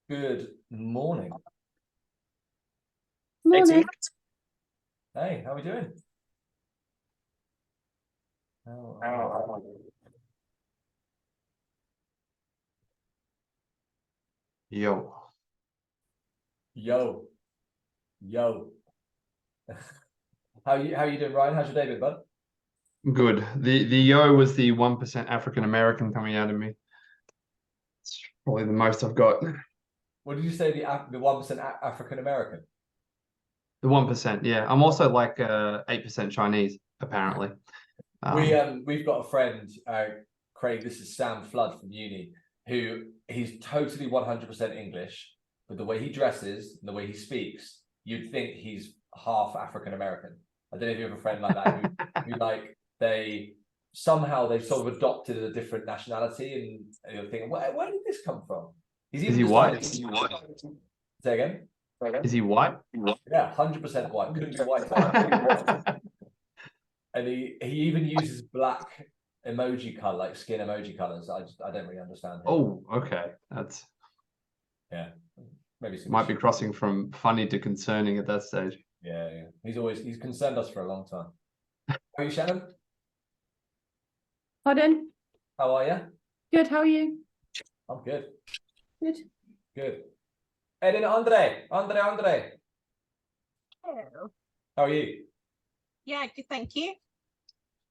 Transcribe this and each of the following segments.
Good morning. Morning. Hey, how are we doing? Yo. Yo. How you doing, Ryan? How's your day been, bud? Good. The yo was the 1% African American coming out of me. It's probably the most I've got. What did you say? The 1% African American? The 1%, yeah. I'm also like 8% Chinese, apparently. We've got a friend, Craig. This is Sam Flood from uni, who he's totally 100% English, but the way he dresses and the way he speaks, you'd think he's half African American. I don't know if you have a friend like that who like they've sort of adopted a different nationality, and you're thinking, where did this come from? Is he white? Say again? Is he white? Yeah, 100% white. Couldn't be white. And he even uses black emoji color, like skin emoji colors. I don't really understand him. Oh, okay. That's maybe might be crossing from funny to concerning at that stage. Yeah. He's concerned us for a long time. How are you, Shannon? Pardon? How are you? Good, how are you? I'm good. Good. Ed and Andre. Hello. How are you? Yeah, good, thank you.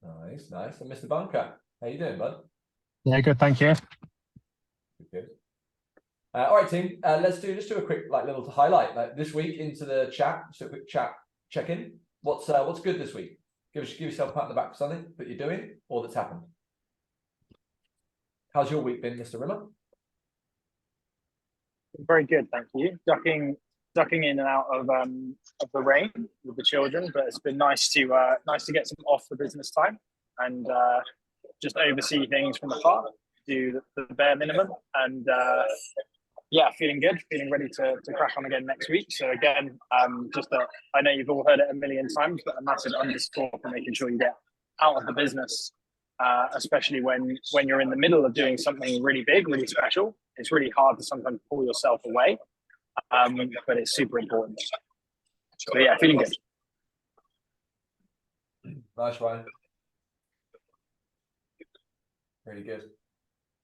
Nice. And Mr. Bunker, how you doing, bud? Yeah, good, thank you. Good. All right, team. Let's do a quick little highlight this week into the chat. So a quick chat check-in. What's good this week? Give yourself a pat on the back for something that you're doing or that's happened. How's your week been, Mr. Rimmer? Very good, thank you. Ducking in and out of the rain with the children, but it's been nice to get some off the business time and just oversee things from afar, do the bare minimum, and feeling good, feeling ready to crack on again next week. So again, I know you've all heard it a million times, but a massive underscore for making sure you get out of the business, especially when you're in the middle of doing something really big, really special. It's really hard to sometimes pull yourself away, but it's super important. So yeah, feeling good. Nice, Ryan. Really good.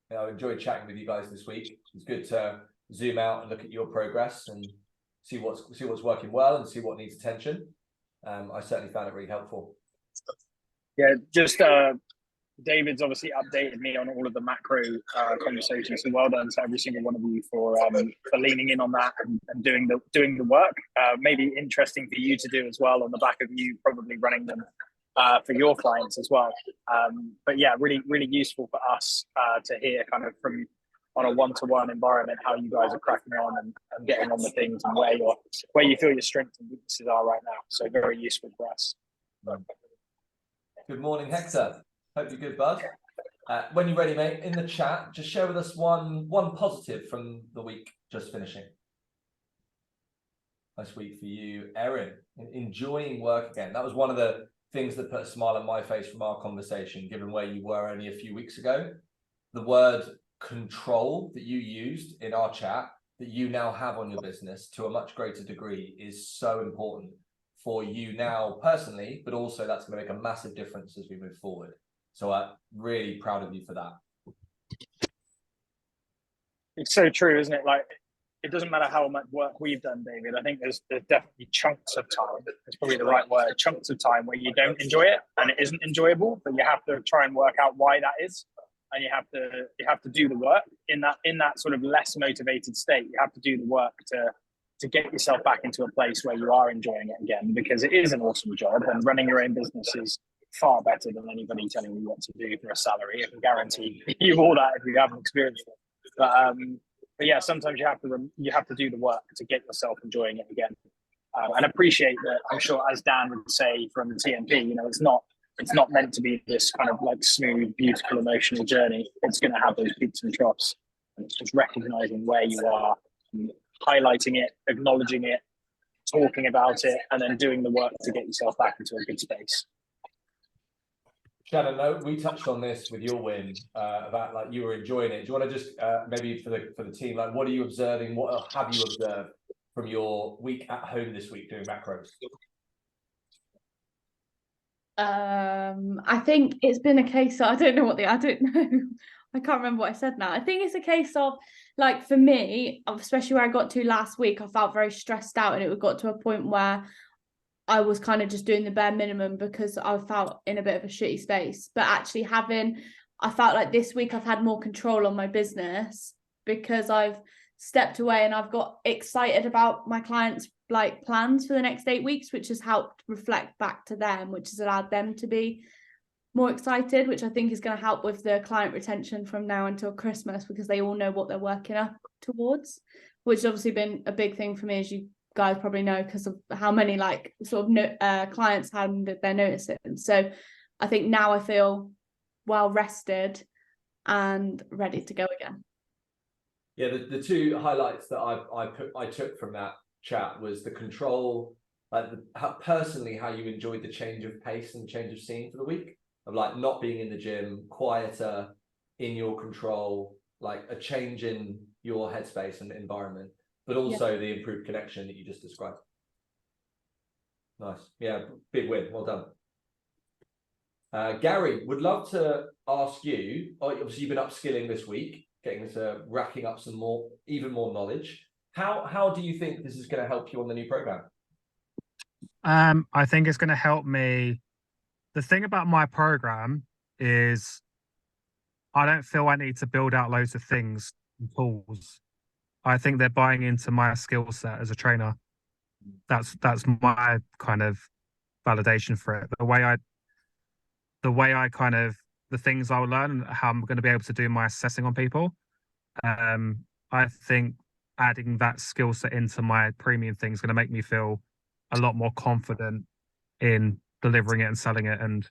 Yeah, I enjoyed chatting with you guys this week. It's good to zoom out and look at your progress and see what's working well and see what needs attention. I certainly found it really helpful. Yeah, just David's obviously updated me on all of the macro conversations, so well done to every single one of you for leaning in on that and doing the work. Maybe interesting for you to do as well on the back of you probably running them for your clients as well. But yeah, really useful for us to hear kind of from on a one-to-one environment how you guys are cracking on and getting on with things and where you feel your strengths and weaknesses are right now. So very useful for us. Good morning, Hector. Hope you're good, bud. When you're ready, mate, in the chat, just share with us one positive from the week just finishing. Nice week for you, Erin. Enjoying work again. That was one of the things that put a smile on my face from our conversation, given where you were only a few weeks ago. The word control that you used in our chat that you now have on your business to a much greater degree is so important for you now personally, but also that's going to make a massive difference as we move forward. So I'm really proud of you for that. It's so true, isn't it? Like, it doesn't matter how much work we've done, David. I think there's definitely chunks of time. It's probably the right word. Chunks of time where you don't enjoy it and it isn't enjoyable, but you have to try and work out why that is, and you have to do the work in that sort of less motivated state. You have to do the work to get yourself back into a place where you are enjoying it again, because it is an awesome job, and running your own business is far better than anybody telling you what to do for a salary. I can guarantee you all that if you haven't experienced it. But yeah, sometimes you have to do the work to get yourself enjoying it again, and appreciate that. I'm sure, as Dan would say from TMP, it's not meant to be this kind of like smooth, beautiful, emotional journey. It's going to have those peaks and troughs, and it's just recognizing where you are, highlighting it, acknowledging it, talking about it, and then doing the work to get yourself back into a good space. Shannon, no, we touched on this with your win about like you were enjoying it. Do you want to just maybe for the team, like what are you observing? What have you observed from your week at home this week doing macros? I think it's been a case of, I don't know. I can't remember what I said now. I think it's a case of, like, for me, especially where I got to last week, I felt very stressed out, and it got to a point where I was kind of just doing the bare minimum because I felt in a bit of a shitty space. But actually I felt like this week I've had more control on my business because I've stepped away and I've got excited about my clients' like plans for the next 8 weeks, which has helped reflect back to them, which has allowed them to be more excited, which I think is going to help with the client retention from now until Christmas, because they all know what they're working up towards, which has obviously been a big thing for me, as you guys probably know, because of how many like sort of clients handed their notice in. So I think now I feel well rested and ready to go again. Yeah, the two highlights that I took from that chat was the control, like personally how you enjoyed the change of pace and change of scene for the week, of like not being in the gym, quieter, in your control, like a change in your headspace and environment, but also the improved connection that you just described. Nice. Yeah, big win. Well done. Gary, would love to ask you, obviously you've been upskilling this week, racking up even more knowledge. How do you think this is going to help you on the new program? I think it's going to help me. The thing about my program is I don't feel I need to build out loads of things and tools. I think they're buying into my skill set as a trainer. That's my kind of validation for it. The way I kind of, the things I'll learn and how I'm going to be able to do my assessing on people. I think adding that skill set into my premium thing is going to make me feel a lot more confident in delivering it and selling it and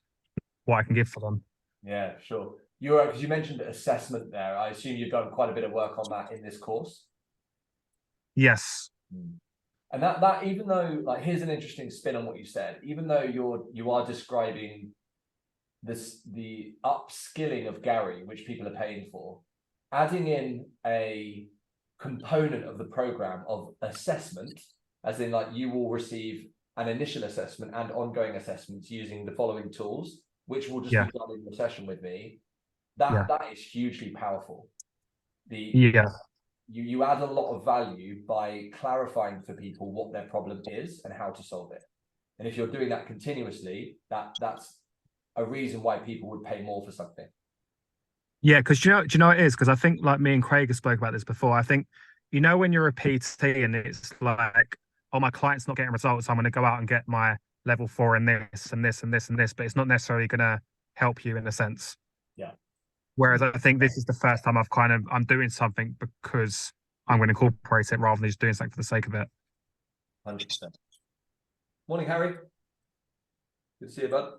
what I can give for them. Yeah, sure. Because you mentioned assessment there. I assume you've done quite a bit of work on that in this course. Yes. And that even though, like, here's an interesting spin on what you said, even though you are describing the upskilling of Gary, which people are paying for, adding in a component of the program of assessment, as in like you will receive an initial assessment and ongoing assessments using the following tools, which will just be done in your session with me. That is hugely powerful. You add a lot of value by clarifying for people what their problem is and how to solve it. And if you're doing that continuously, that's a reason why people would pay more for something. Yeah, because do you know what it is? Because I think, like, me and Craig have spoke about this before. I think, when you're a PT and it's like, oh, my client's not getting results, I'm going to go out and get my level 4 in this and this and this and this, but it's not necessarily going to help you in a sense. Yeah. Whereas I think this is the first time I'm doing something because I'm going to incorporate it rather than just doing something for the sake of it. 100%. Morning, Harry. Good to see you, bud.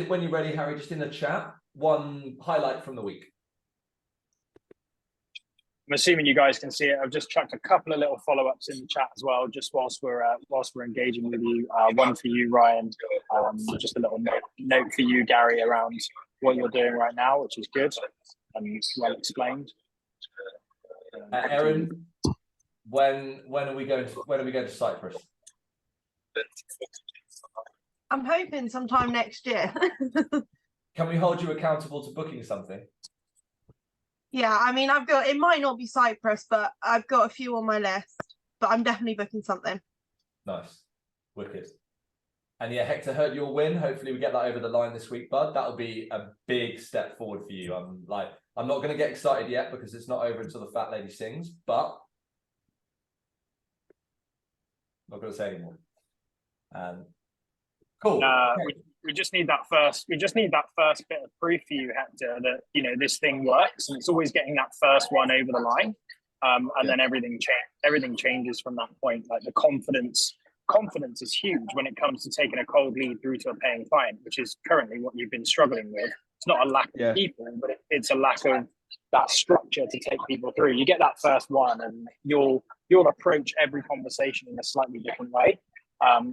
When you're ready, Harry, just in the chat, one highlight from the week. I'm assuming you guys can see it. I've just chucked a couple of little follow-ups in the chat as well, just whilst we're engaging with you. One for you, Ryan. Just a little note for you, Gary, around what you're doing right now, which is good and well explained. Erin, when are we going to Cyprus? I'm hoping sometime next year. Can we hold you accountable to booking something? Yeah, I mean, it might not be Cyprus, but I've got a few on my list, but I'm definitely booking something. Nice. Wicked. And yeah, Hector, heard your win. Hopefully we get that over the line this week, bud. That'll be a big step forward for you. I'm not going to get excited yet because it's not over until the fat lady sings, but I'm not going to say anymore. Cool. We just need that first bit of proof for you, Hector, that this thing works, and it's always getting that first one over the line, and then everything changes from that point. Like the confidence is huge when it comes to taking a cold lead through to a paying client, which is currently what you've been struggling with. It's not a lack of people, but it's a lack of that structure to take people through. You get that first one, and you'll approach every conversation in a slightly different way.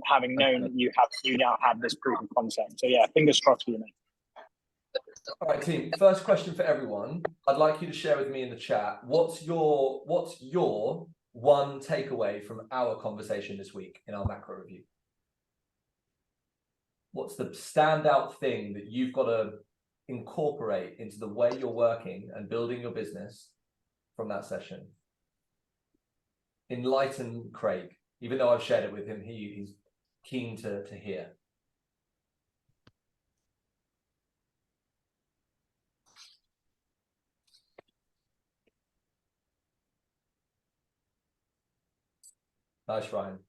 Having known that you now have this proof of concept. So yeah, fingers crossed for you, mate. All right, team. First question for everyone. I'd like you to share with me in the chat. What's your one takeaway from our conversation this week in our macro review? What's the standout thing that you've got to incorporate into the way you're working and building your business from that session? Enlighten Craig. Even though I've shared it with him, he's keen to hear. Nice, Ryan.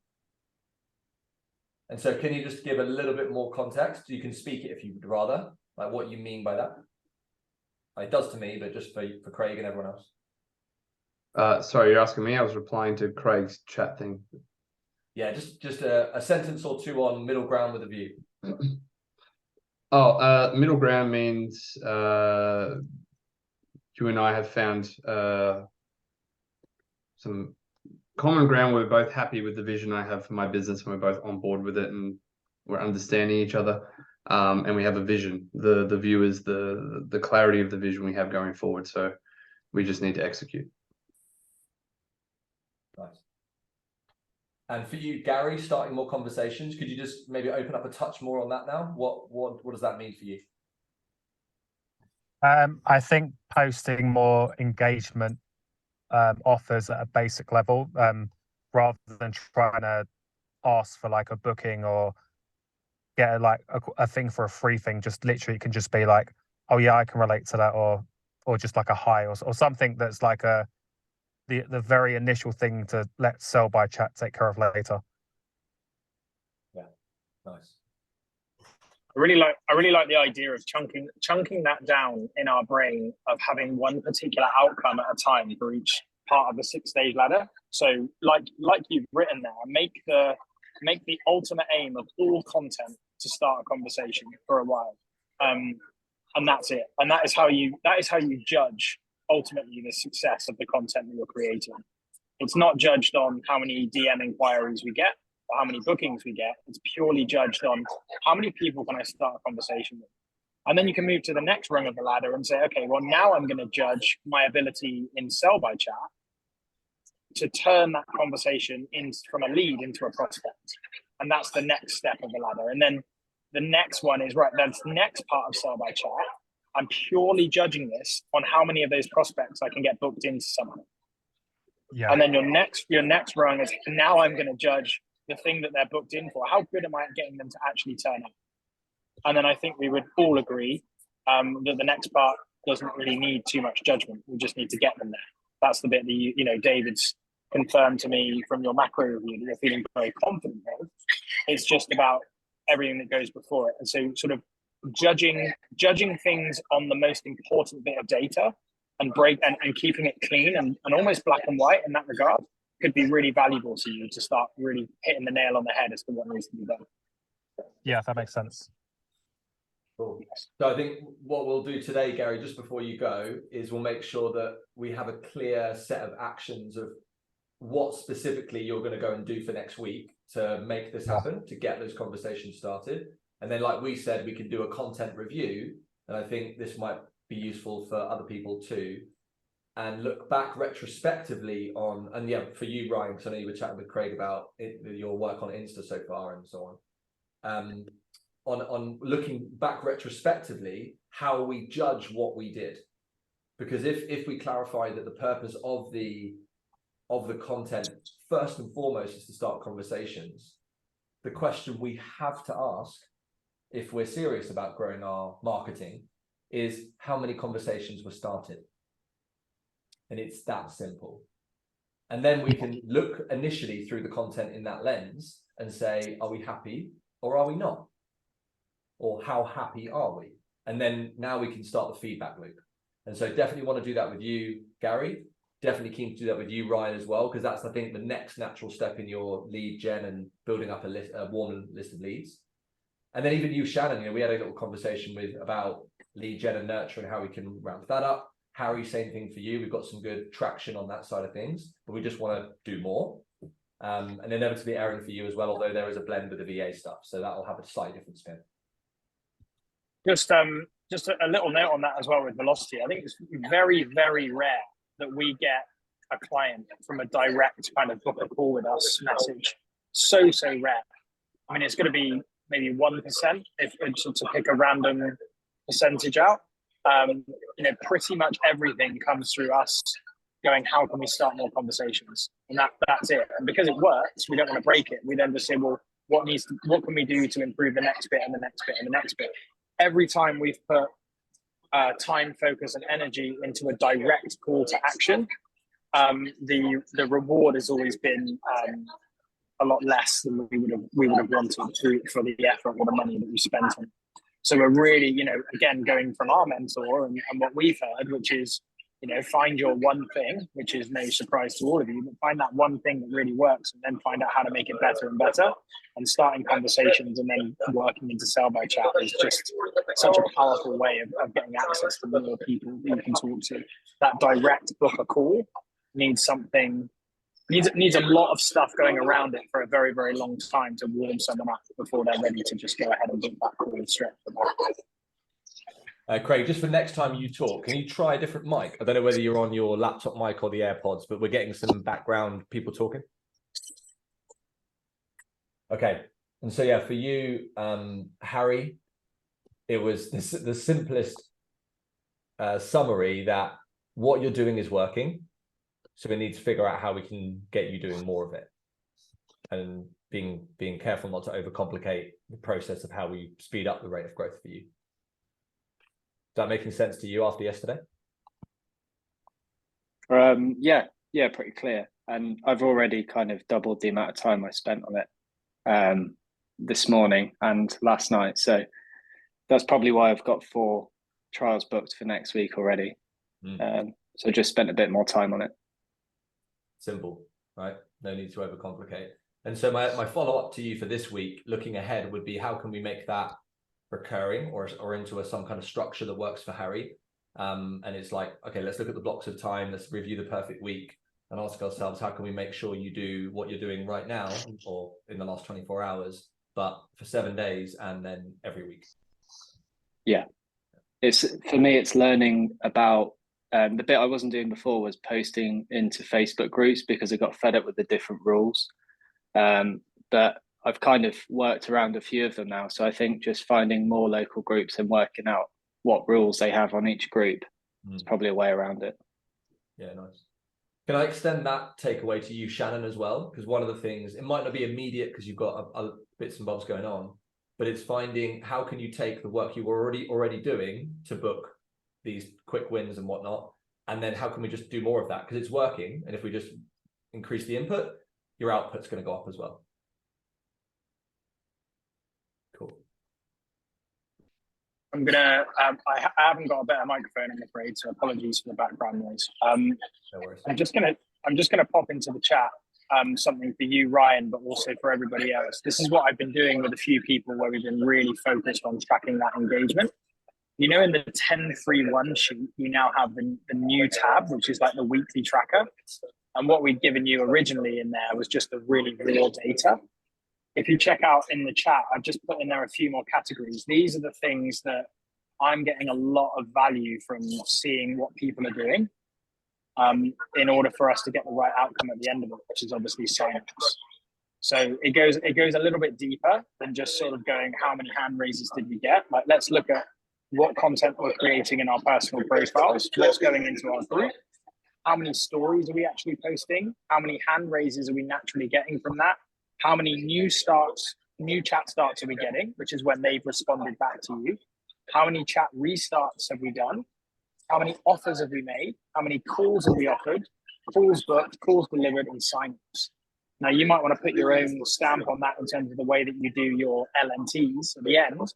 And so can you just give a little bit more context? You can speak it if you would rather, like what you mean by that. It does to me, but just for Craig and everyone else. Sorry, you're asking me? I was replying to Craig's chat thing. Yeah, just a sentence or two on middle ground with a view. Middle ground means you and I have found some common ground. We're both happy with the vision I have for my business, and we're both on board with it, and we're understanding each other. And we have a vision. The view is the clarity of the vision we have going forward. So we just need to execute. Nice. And for you, Gary, starting more conversations, could you just maybe open up a touch more on that now? What does that mean for you? I think posting more engagement offers at a basic level, rather than trying to ask for like a booking or get a thing for a free thing. Just literally, it can just be like, oh yeah, I can relate to that, or just like a hi, or something that's like the very initial thing to let sell by chat take care of later. Yeah, nice. I really like the idea of chunking that down in our brain, of having one particular outcome at a time for each part of the 6-stage ladder. So like you've written there, make the ultimate aim of all content to start a conversation for a while. And that's it. And that is how you judge ultimately the success of the content that you're creating. It's not judged on how many DM inquiries we get or how many bookings we get. It's purely judged on how many people can I start a conversation with. And then you can move to the next rung of the ladder and say, okay, well, now I'm going to judge my ability in sell by chat to turn that conversation from a lead into a prospect. And that's the next step of the ladder. And then the next one is, right, that's the next part of sell by chat. I'm purely judging this on how many of those prospects I can get booked into something. Yeah. And then your next rung is, now I'm going to judge the thing that they're booked in for. How good am I at getting them to actually turn up? And then I think we would all agree that the next part doesn't really need too much judgment. We just need to get them there. That's the bit that David's confirmed to me from your macro review that you're feeling very confident with. It's just about everything that goes before it. And so sort of judging things on the most important bit of data and keeping it clean and almost black and white in that regard could be really valuable to you to start really hitting the nail on the head as to what needs to be done. Yeah, that makes sense. Cool. So I think what we'll do today, Gary, just before you go, is we'll make sure that we have a clear set of actions of what specifically you're going to go and do for next week to make this happen, to get those conversations started. And then, like we said, we can do a content review. And I think this might be useful for other people too. And look back retrospectively on, and yeah, for you, Ryan, because I know you were chatting with Craig about your work on Insta so far and so on. On looking back retrospectively, how we judge what we did. Because if we clarify that the purpose of the content first and foremost is to start conversations, the question we have to ask, if we're serious about growing our marketing, is how many conversations were started. And it's that simple. And then we can look initially through the content in that lens and say, are we happy or are we not? Or how happy are we? And then now we can start the feedback loop. And so definitely want to do that with you, Gary. Definitely keen to do that with you, Ryan, as well, because that's, I think, the next natural step in your lead gen and building up a warm list of leads. And then even you, Shannon, we had a little conversation about lead gen and nurture and how we can ramp that up. Harry, same thing for you. We've got some good traction on that side of things, but we just want to do more. And inevitably Aaron for you as well, although there is a blend with the VA stuff. So that'll have a slightly different spin. Just just a little note on that as well with Velocity. I think it's very, very rare that we get a client from a direct kind of book a call with us message. So rare. I mean, it's going to be maybe 1% if to pick a random percentage out. Pretty much everything comes through us going, how can we start more conversations? And that's it. And because it works, we don't want to break it. We then just say, well, what can we do to improve the next bit and the next bit and the next bit? Every time we've put time, focus, and energy into a direct call to action, the reward has always been a lot less than we would have wanted for the effort or the money that we spent on. So we're really, again, going from our mentor and what we've heard, which is, find your one thing, which is no surprise to all of you, but find that one thing that really works and then find out how to make it better and better. And starting conversations and then working into sell by chat is just such a powerful way of getting access to more people that you can talk to. That direct book a call needs a lot of stuff going around it for a very, very long time to warm someone up before they're ready to just go ahead and book that call straight from that. Craig, just for next time you talk, can you try a different mic? I don't know whether you're on your laptop mic or the AirPods, but we're getting some background people talking. Okay. And so, yeah, for you, Harry, it was the simplest summary that what you're doing is working. So we need to figure out how we can get you doing more of it, and being careful not to overcomplicate the process of how we speed up the rate of growth for you. Is that making sense to you after yesterday? Yeah, pretty clear. And I've already kind of doubled the amount of time I spent on it this morning and last night. So that's probably why I've got 4 trials booked for next week already. So just spent a bit more time on it. Simple, right? No need to overcomplicate. And so my follow-up to you for this week, looking ahead, would be how can we make that recurring or into some kind of structure that works for Harry? And it's like, okay, let's look at the blocks of time, let's review the perfect week and ask ourselves, how can we make sure you do what you're doing right now or in the last 24 hours, but for 7 days and then every week? Yeah, for me, it's learning about the bit I wasn't doing before was posting into Facebook groups because I got fed up with the different rules. But I've kind of worked around a few of them now. So I think just finding more local groups and working out what rules they have on each group is probably a way around it. Yeah, nice. Can I extend that takeaway to you, Shannon, as well? Because one of the things, it might not be immediate because you've got bits and bobs going on, but it's finding how can you take the work you were already doing to book these quick wins and whatnot, and then how can we just do more of that because it's working, and if we just increase the input, your output's going to go up as well. Cool. I'm gonna I haven't got a better microphone, I'm afraid, so apologies for the background noise. No worries. I'm just gonna pop into the chat something for you, Ryan, but also for everybody else. This is what I've been doing with a few people where we've been really focused on tracking that engagement. In the 10-3-1 sheet, you now have the new tab, which is like the weekly tracker. And what we'd given you originally in there was just the really raw data. If you check out in the chat, I've just put in there a few more categories. These are the things that I'm getting a lot of value from seeing what people are doing in order for us to get the right outcome at the end of it, which is obviously signups. So it goes a little bit deeper than just sort of going, how many hand raises did we get? Like, let's look at what content we're creating in our personal profiles, what's going into our group, how many stories are we actually posting, how many hand raises are we naturally getting from that, how many new chat starts are we getting, which is when they've responded back to you, how many chat restarts have we done, how many offers have we made, how many calls have we offered, calls booked, calls delivered, and signups. Now, you might want to put your own stamp on that in terms of the way that you do your LNTs at the end,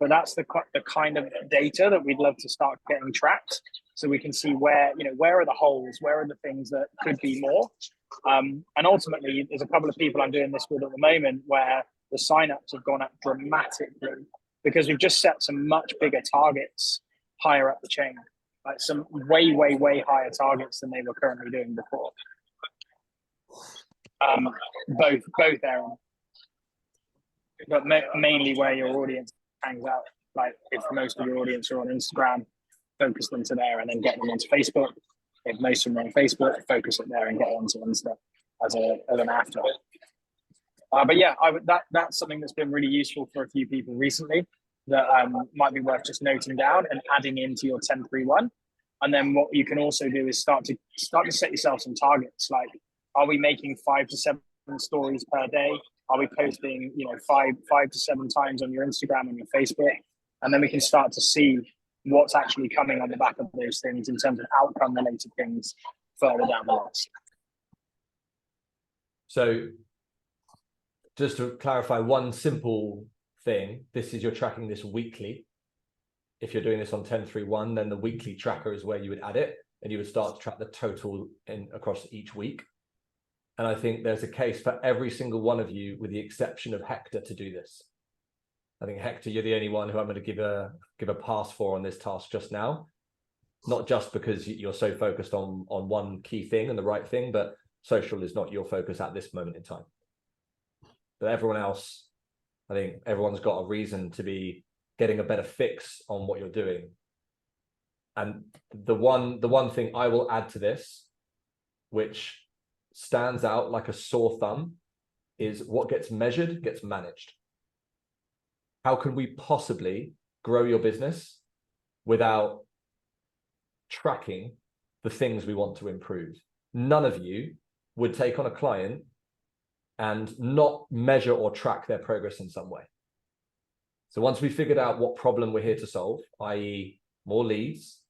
but that's the kind of data that we'd love to start getting tracked, so we can see where are the holes, where are the things that could be more. And ultimately, there's a couple of people I'm doing this with at the moment where the signups have gone up dramatically because we've just set some much bigger targets higher up the chain, like some way higher targets than they were currently doing before. Both Aaron, but mainly where your audience hangs out. Like if most of your audience are on Instagram, focus them to there and then get them onto Facebook. If most of them are on Facebook, focus it there and get onto Insta as an after. But yeah, that's something that's been really useful for a few people recently that might be worth just noting down and adding into your 10-3-1. And then what you can also do is start to set yourself some targets. Like, are we making 5 to 7 stories per day? Are we posting, 5 to 7 times on your Instagram and your Facebook? And then we can start to see what's actually coming on the back of those things in terms of outcome related things further down the list. So just to clarify one simple thing, this is you're tracking this weekly. If you're doing this on 10-3-1, then the weekly tracker is where you would add it, and you would start to track the total across each week. And I think there's a case for every single one of you, with the exception of Hector, to do this. I think, Hector, you're the only one who I'm going to give a pass for on this task just now. Not just because you're so focused on one key thing and the right thing, but social is not your focus at this moment in time. But everyone else, I think everyone's got a reason to be getting a better fix on what you're doing. And the one thing I will add to this, which stands out like a sore thumb, is what gets measured gets managed. How can we possibly grow your business without tracking the things we want to improve? None of you would take on a client and not measure or track their progress in some way. So once we figured out what problem we're here to solve, i.e. more leads,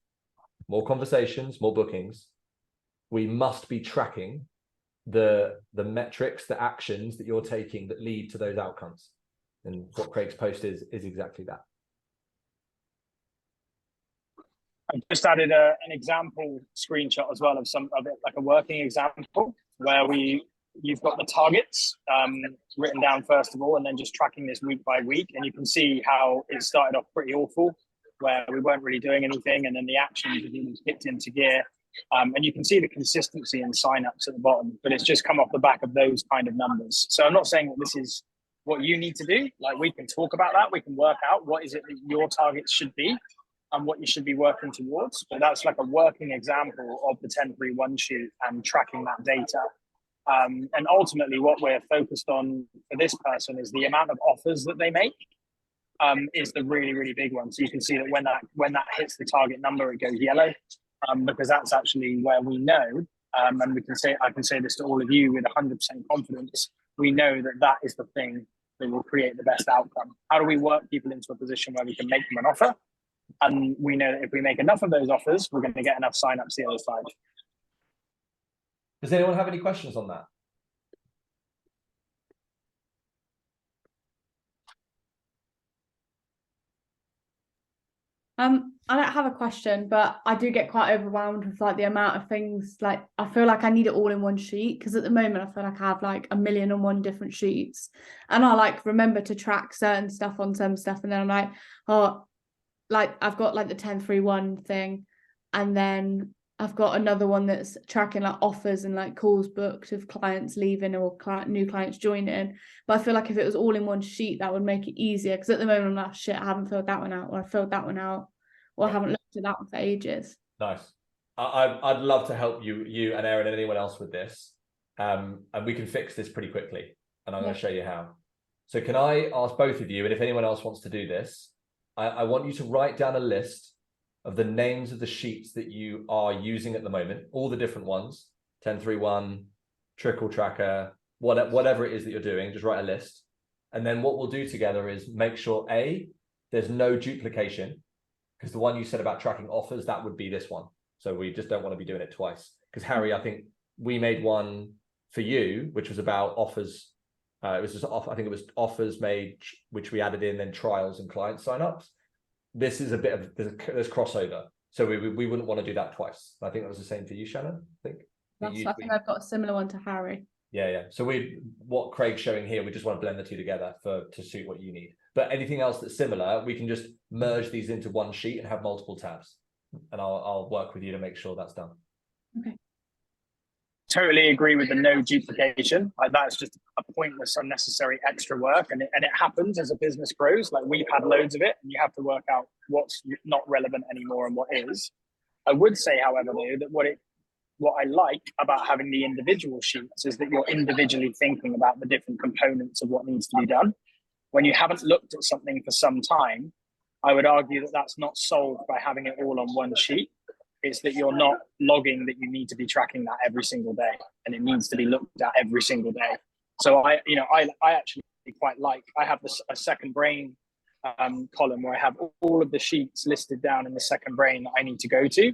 more conversations, more bookings, we must be tracking the metrics, the actions that you're taking that lead to those outcomes. And what Craig's post is exactly that. I just added an example screenshot as well of it, like a working example where you've got the targets written down first of all, and then just tracking this week by week. And you can see how it started off pretty awful, where we weren't really doing anything, and then the actions really kicked into gear. And you can see the consistency in signups at the bottom, but it's just come off the back of those kind of numbers. So I'm not saying that this is what you need to do. Like, we can talk about that. We can work out what is it that your targets should be and what you should be working towards. But that's like a working example of the 10-3-1 sheet and tracking that data. And ultimately what we're focused on for this person is the amount of offers that they make is the really, really big one. So you can see that when that hits the target number, it goes yellow, because that's actually where we know, and I can say this to all of you with 100% confidence, we know that is the thing that will create the best outcome. How do we work people into a position where we can make them an offer? And we know that if we make enough of those offers, we're going to get enough signups the other side. Does anyone have any questions on that? I don't have a question, but I do get quite overwhelmed with like the amount of things. Like, I feel like I need it all in one sheet, because at the moment I feel like I have like 1,000,001 different sheets, and I like remember to track certain stuff on some stuff, and then I'm like, oh, like I've got like the 10-3-1 thing, and then I've got another one that's tracking like offers and like calls booked of clients leaving or new clients joining. But I feel like if it was all in one sheet, that would make it easier, because at the moment I'm like, shit, I haven't filled that one out, or I filled that one out, or I haven't looked at that one for ages. Nice. I'd love to help you and Erin and anyone else with this. And we can fix this pretty quickly. And I'm going to show you how. So can I ask both of you, and if anyone else wants to do this, I want you to write down a list of the names of the sheets that you are using at the moment, all the different ones, 10-3-1, trickle tracker, whatever it is that you're doing, just write a list. And then what we'll do together is make sure, A, there's no duplication, because the one you said about tracking offers, that would be this one. So we just don't want to be doing it twice. Because Harry, I think we made one for you, which was about offers. It was just I think it was offers made, which we added in, then trials and client signups. This is a bit of there's crossover, so we wouldn't want to do that twice. I think that was the same for you, Shannon. I think. I think I've got a similar one to Harry. Yeah. So what Craig's showing here, we just want to blend the two together to suit what you need. But anything else that's similar, we can just merge these into one sheet and have multiple tabs. And I'll work with you to make sure that's done. Okay. totally agree with the no duplication. Like that's just a pointless, unnecessary extra work, and it happens as a business grows. Like we've had loads of it, and you have to work out what's not relevant anymore and what is. I would say, however, though, that what I like about having the individual sheets is that you're individually thinking about the different components of what needs to be done. When you haven't looked at something for some time, I would argue that that's not solved by having it all on one sheet. It's that you're not logging that you need to be tracking that every single day, and it needs to be looked at every single day. So I actually quite like, I have a second brain column where I have all of the sheets listed down in the second brain that I need to go to.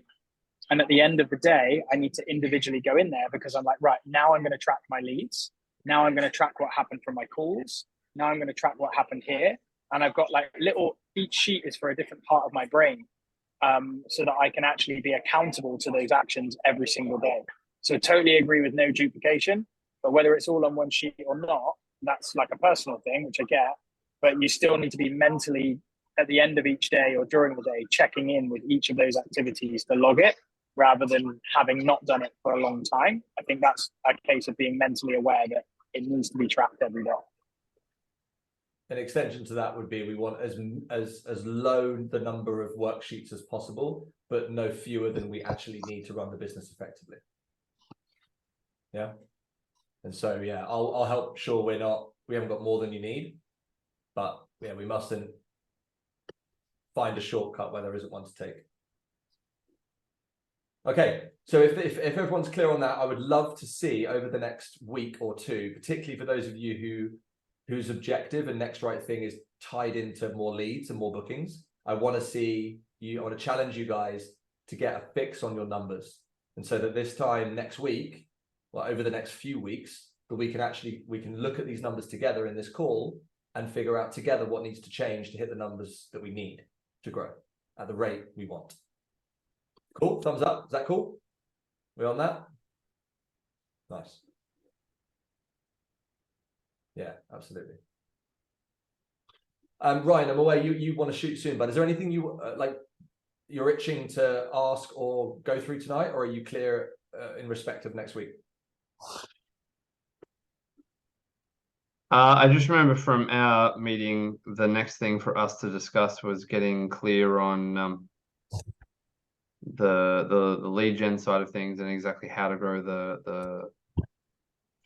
And at the end of the day, I need to individually go in there because I'm like, right, now I'm going to track my leads. Now I'm going to track what happened from my calls. Now I'm going to track what happened here. And I've got like each sheet is for a different part of my brain. So that I can actually be accountable to those actions every single day. So totally agree with no duplication, but whether it's all on one sheet or not, that's like a personal thing, which I get, but you still need to be mentally at the end of each day or during the day, checking in with each of those activities to log it rather than having not done it for a long time. I think that's a case of being mentally aware that it needs to be tracked every day. An extension to that would be we want as low the number of worksheets as possible, but no fewer than we actually need to run the business effectively. Yeah. And so yeah, I'll help sure we haven't got more than you need, but yeah, we mustn't find a shortcut where there isn't one to take. Okay, so if everyone's clear on that, I would love to see over the next week or two, particularly for those of you whose objective and next right thing is tied into more leads and more bookings. I want to challenge you guys to get a fix on your numbers. And so that this time next week, well, over the next few weeks, that we can look at these numbers together in this call and figure out together what needs to change to hit the numbers that we need to grow at the rate we want. Cool, thumbs up, is that cool? We on that? Nice. Yeah, absolutely. Ryan, I'm aware you want to shoot soon, but is there anything you're itching to ask or go through tonight, or are you clear in respect of next week? I just remember from our meeting, the next thing for us to discuss was getting clear on the lead gen side of things and exactly how to grow the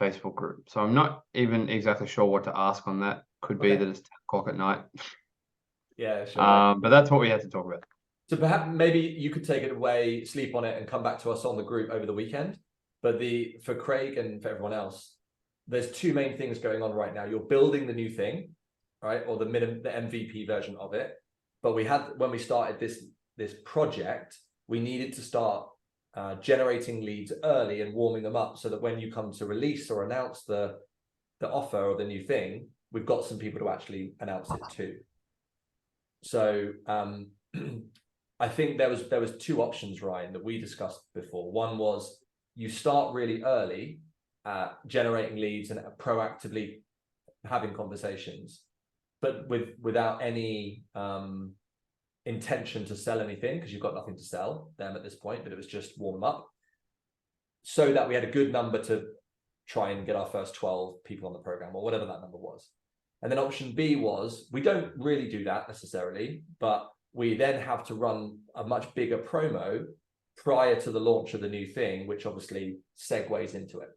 Facebook group. So I'm not even exactly sure what to ask on that. Could be that it's 10 o'clock at night. Yeah, sure. But that's what we had to talk about. So perhaps maybe you could take it away, sleep on it, and come back to us on the group over the weekend. But for Craig and for everyone else, there's two main things going on right now. You're building the new thing, right, or the MVP version of it. But when we started this project, we needed to start generating leads early and warming them up so that when you come to release or announce the offer or the new thing, we've got some people to actually announce it to. So I think there was two options, Ryan, that we discussed before. One was you start really early generating leads and proactively having conversations, but without any intention to sell anything, because you've got nothing to sell them at this point, but it was just warm them up so that we had a good number to try and get our first 12 people on the program or whatever that number was. And then option B was we don't really do that necessarily, but we then have to run a much bigger promo prior to the launch of the new thing, which obviously segues into it.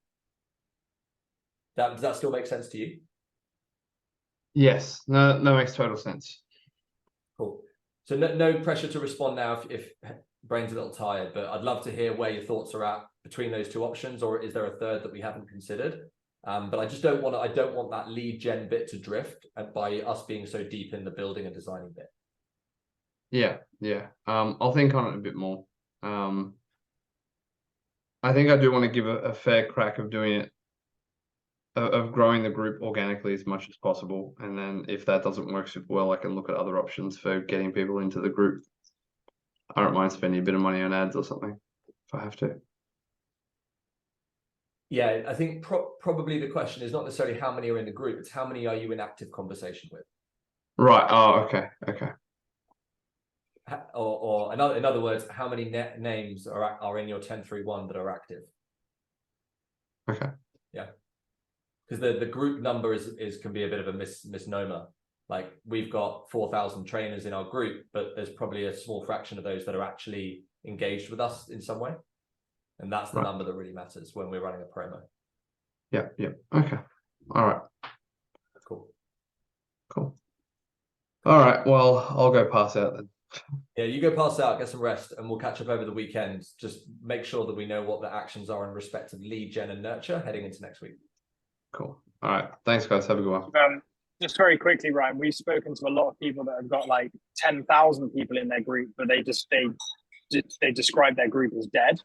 Does that still make sense to you? Yes, no, makes total sense. Cool. So no pressure to respond now if brain's a little tired, but I'd love to hear where your thoughts are at between those two options, or is there a third that we haven't considered? But I just don't want that lead gen bit to drift by us being so deep in the building and designing bit. Yeah. I'll think on it a bit more. I think I do want to give a fair crack of doing it, of growing the group organically as much as possible. And then if that doesn't work super well, I can look at other options for getting people into the group. I don't mind spending a bit of money on ads or something if I have to. Yeah, I think probably the question is not necessarily how many are in the group, it's how many are you in active conversation with? Right. Oh, okay. Or in other words, how many names are in your 1031 that are active? Okay. Because the group number is can be a bit of a misnomer. Like we've got 4,000 trainers in our group, but there's probably a small fraction of those that are actually engaged with us in some way. And that's the Right. number that really matters when we're running a promo. Yeah. Okay. All right. Cool. All right. Well, I'll go pass out then. Yeah, you go pass out, get some rest, and we'll catch up over the weekend. Just make sure that we know what the actions are in respect of lead gen and nurture heading into next week. Cool. All right. Thanks, guys. Have a good one. Just very quickly, Ryan, we've spoken to a lot of people that have got like 10,000 people in their group, but they describe their group as dead,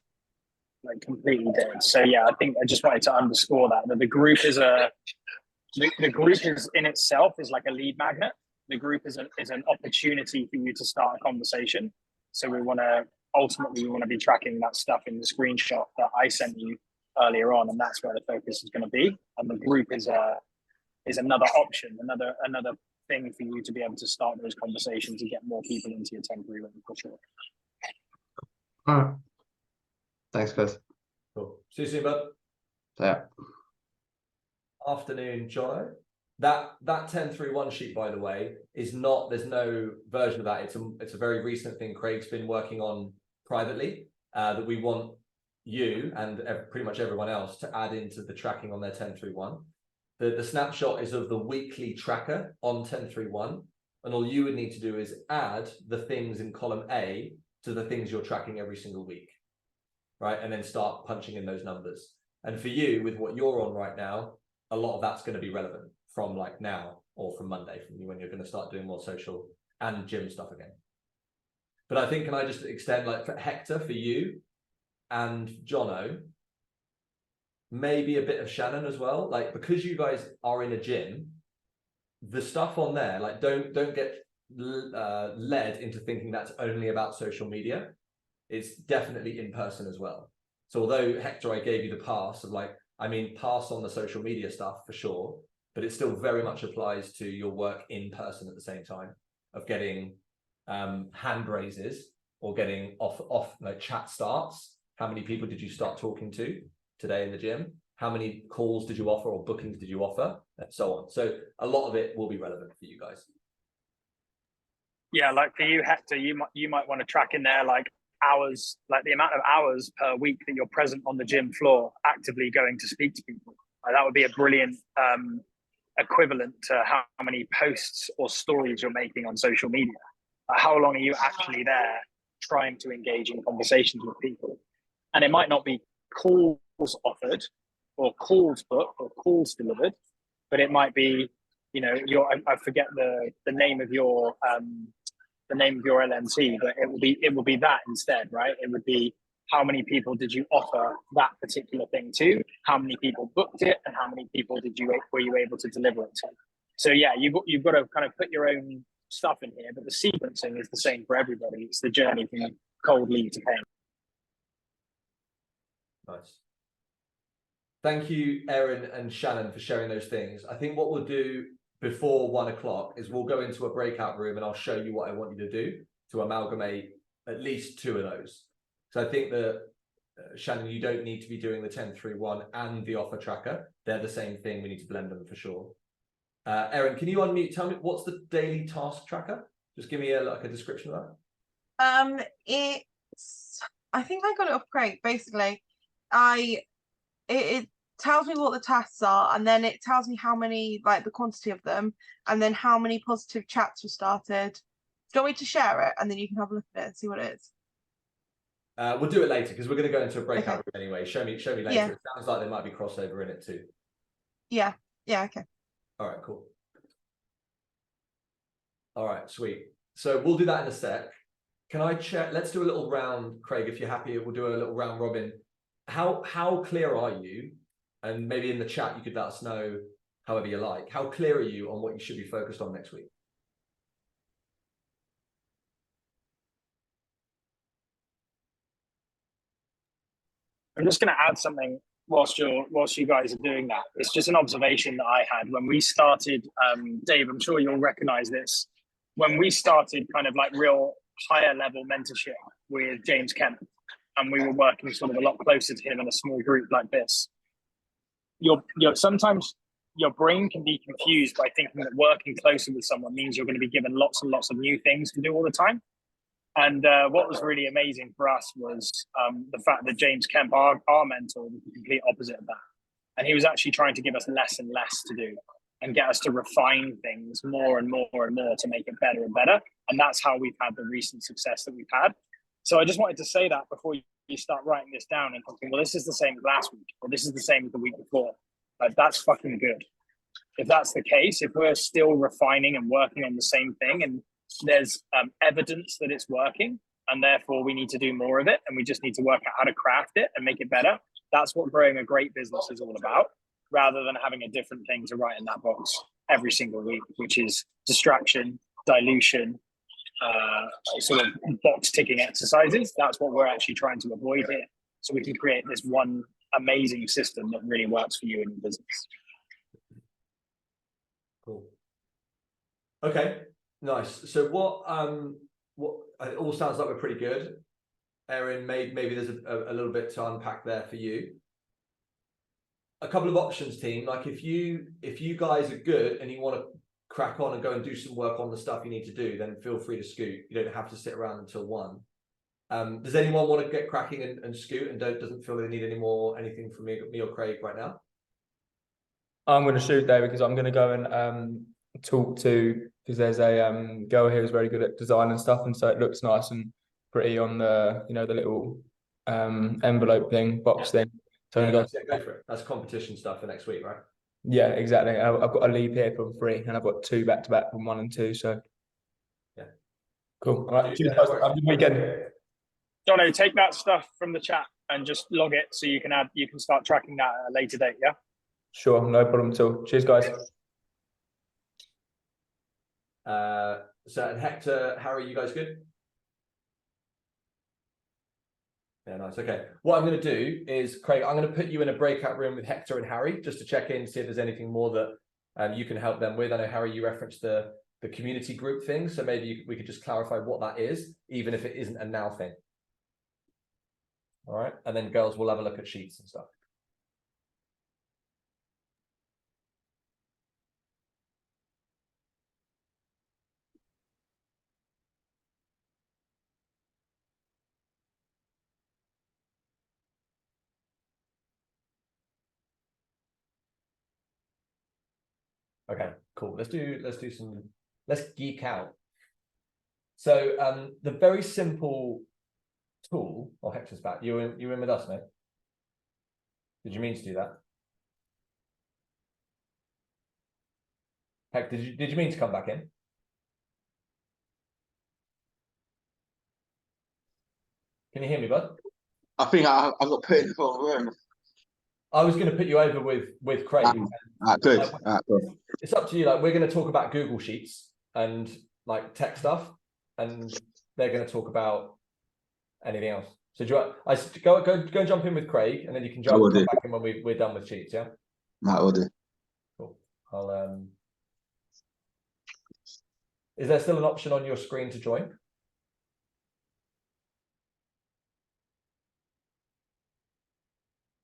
like completely dead. So yeah, I think I just wanted to underscore that the group is the group is in itself is like a lead magnet. The group is an opportunity for you to start a conversation. So we want to be tracking that stuff in the screenshot that I sent you earlier on, and that's where the focus is going to be. And the group is another option, another thing for you to be able to start those conversations and get more people into your temporary room for sure. All right. Thanks, guys. Cool. See you soon, bud. Yeah. Afternoon, Jono. That 10-3-1 sheet, by the way, is not. There's no version of that. It's a very recent thing Craig's been working on privately. That we want you and pretty much everyone else to add into the tracking on their 10-3-1. The snapshot is of the weekly tracker on 10-3-1, and all you would need to do is add the things in column A to the things you're tracking every single week, right? And then start punching in those numbers. And for you, with what you're on right now, a lot of that's going to be relevant from like now or from Monday, from you when you're going to start doing more social and gym stuff again. But I think, can I just extend, like, for Hector, for you and Jono, maybe a bit of Shannon as well, like, because you guys are in a gym, the stuff on there, like, don't get led into thinking that's only about social media. It's definitely in person as well. So although Hector, I gave you the pass of like, I mean, pass on the social media stuff for sure, but it still very much applies to your work in person at the same time, of getting hand raises or getting off like chat starts. How many people did you start talking to today in the gym? How many calls did you offer or bookings did you offer, and so on. So a lot of it will be relevant for you guys. Yeah, like for you, Hector, you might want to track in there like hours, like the amount of hours per week that you're present on the gym floor, actively going to speak to people. That would be a brilliant equivalent to how many posts or stories you're making on social media. How long are you actually there trying to engage in conversations with people? And it might not be calls offered or calls booked or calls delivered, but it might be, you know, I forget the name of your LNC, but it will be that instead, right? It would be, how many people did you offer that particular thing to? How many people booked it, and how many people were you able to deliver it to? So yeah, you've got to kind of put your own stuff in here, but the sequencing is the same for everybody. It's the journey from cold lead to paying. Nice. Thank you, Erin and Shannon, for sharing those things. I think what we'll do before 1 o'clock is we'll go into a breakout room and I'll show you what I want you to do to amalgamate at least 2 of those. So I think that, Shannon, you don't need to be doing the 10-3-1 and the offer tracker. They're the same thing. We need to blend them for sure. Erin, can you unmute? Tell me, what's the daily task tracker? Just give me a description of that. I think I got it off Craig. Basically, it tells me what the tasks are, and then it tells me how many, like the quantity of them, and then how many positive chats were started. Do you want me to share it, and then you can have a look at it and see what it is? We'll do it later because we're going to go into a breakout Okay. room anyway. Show me later. Yeah. It sounds like there might be crossover in it too. Yeah. Okay. All right, cool. All right, sweet. So we'll do that in a sec. Can I check? Let's do a little round, Craig, if you're happy. We'll do a little round robin. How clear are you? And maybe in the chat, you could let us know however you like. How clear are you on what you should be focused on next week? I'm just going to add something whilst you guys are doing that. It's just an observation that I had when we started. Dave, I'm sure you'll recognize this. When we started kind of like real higher level mentorship with James Kemp, and we were working sort of a lot closer to him in a small group like this, you're sometimes your brain can be confused by thinking that working closely with someone means you're going to be given lots and lots of new things to do all the time. And what was really amazing for us was the fact that James Kemp, our mentor, was the complete opposite of that. And he was actually trying to give us less and less to do and get us to refine things more and more and more to make it better and better. And that's how we've had the recent success that we've had. So I just wanted to say that before you start writing this down and thinking, well, this is the same as last week, or this is the same as the week before. That's fucking good. If that's the case, if we're still refining and working on the same thing and there's evidence that it's working and therefore we need to do more of it and we just need to work out how to craft it and make it better, that's what growing a great business is all about, rather than having a different thing to write in that box every single week, which is distraction, dilution, sort of box ticking exercises. That's what we're actually trying to avoid here, so we can create this one amazing system that really works for you in your business. Cool. Okay, nice. So what it all sounds like we're pretty good. Erin, maybe there's a little bit to unpack there for you. A couple of options, team. Like if you guys are good and you want to crack on and go and do some work on the stuff you need to do, then feel free to scoot. You don't have to sit around until 1. Does anyone want to get cracking and scoot and doesn't feel they need anything from me or Craig right now? I'm going to shoot David because I'm going to go and talk to, because there's a girl here who's very good at design and stuff, and so it looks nice and pretty on the the little envelope thing, box thing. So I'm gonna go for it. That's competition stuff for next week, right? Yeah, exactly. I've got a leap here from 3, and I've got 2 back to back from 1 and 2. So yeah, cool. All right, cheers, guys. Have a good weekend. Jono, take that stuff from the chat and just log it so you can start tracking that at a later date. Yeah. Sure, no problem at all. Cheers, guys. So, and Hector, Harry, you guys good? Yeah, nice. Okay. What I'm going to do is, Craig, I'm going to put you in a breakout room with Hector and Harry just to check in, see if there's anything more that you can help them with. I know, Harry, you referenced the community group thing, so maybe we could just clarify what that is, even if it isn't a now thing. All right. And then girls will have a look at sheets and stuff. Okay, cool. Let's geek out. So the very simple tool, Hector's back. You in with us, mate? Did you mean to do that? Heck, did you mean to come back in? Can you hear me, bud? I think I got put in the wrong room. I was going to put you over with Craig. Good. Good. It's up to you. Like, we're going to talk about Google Sheets and like tech stuff, and they're going to talk about anything else. So do you want I go and jump in with Craig, and then you can come back in when we're done with Sheets. Yeah. Right, will do. Cool. Is there still an option on your screen to join?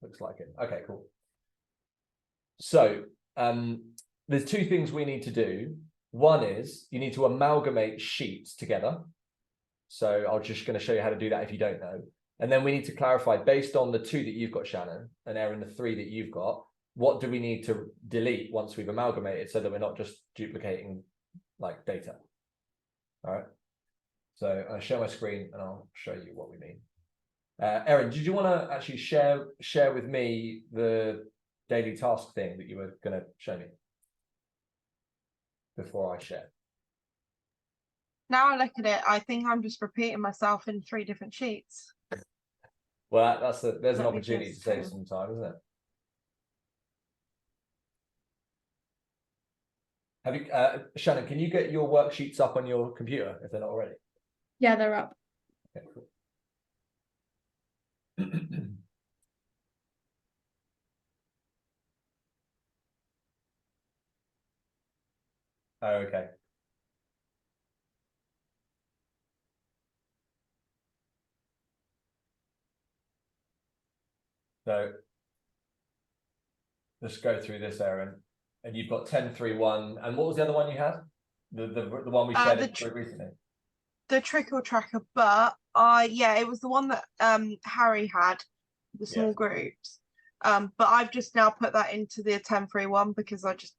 Looks like it. Okay, cool. So there's 2 things we need to do. One is you need to amalgamate sheets together. So I'm just going to show you how to do that if you don't know. And then we need to clarify, based on the 2 that you've got, Shannon, and Erin, the 3 that you've got, what do we need to delete once we've amalgamated so that we're not just duplicating like data. All right. So I'll share my screen and I'll show you what we mean. Erin, did you want to actually share with me the daily task thing that you were going to show me before I share? Now I look at it, I think I'm just repeating myself in 3 different sheets. Well, there's an Let me opportunity to just, save some time, isn't it? Have you, Shannon? Can you get your worksheets up on your computer if they're not already? Yeah, they're up. Okay, cool. Oh, okay. So Let's go through this, Aaron. And you've got 1031. And what was the other one you had? The one we shared recently. The trickle tracker, but it was the one that Harry had, the small groups. But I've just now put that into the 1031 because it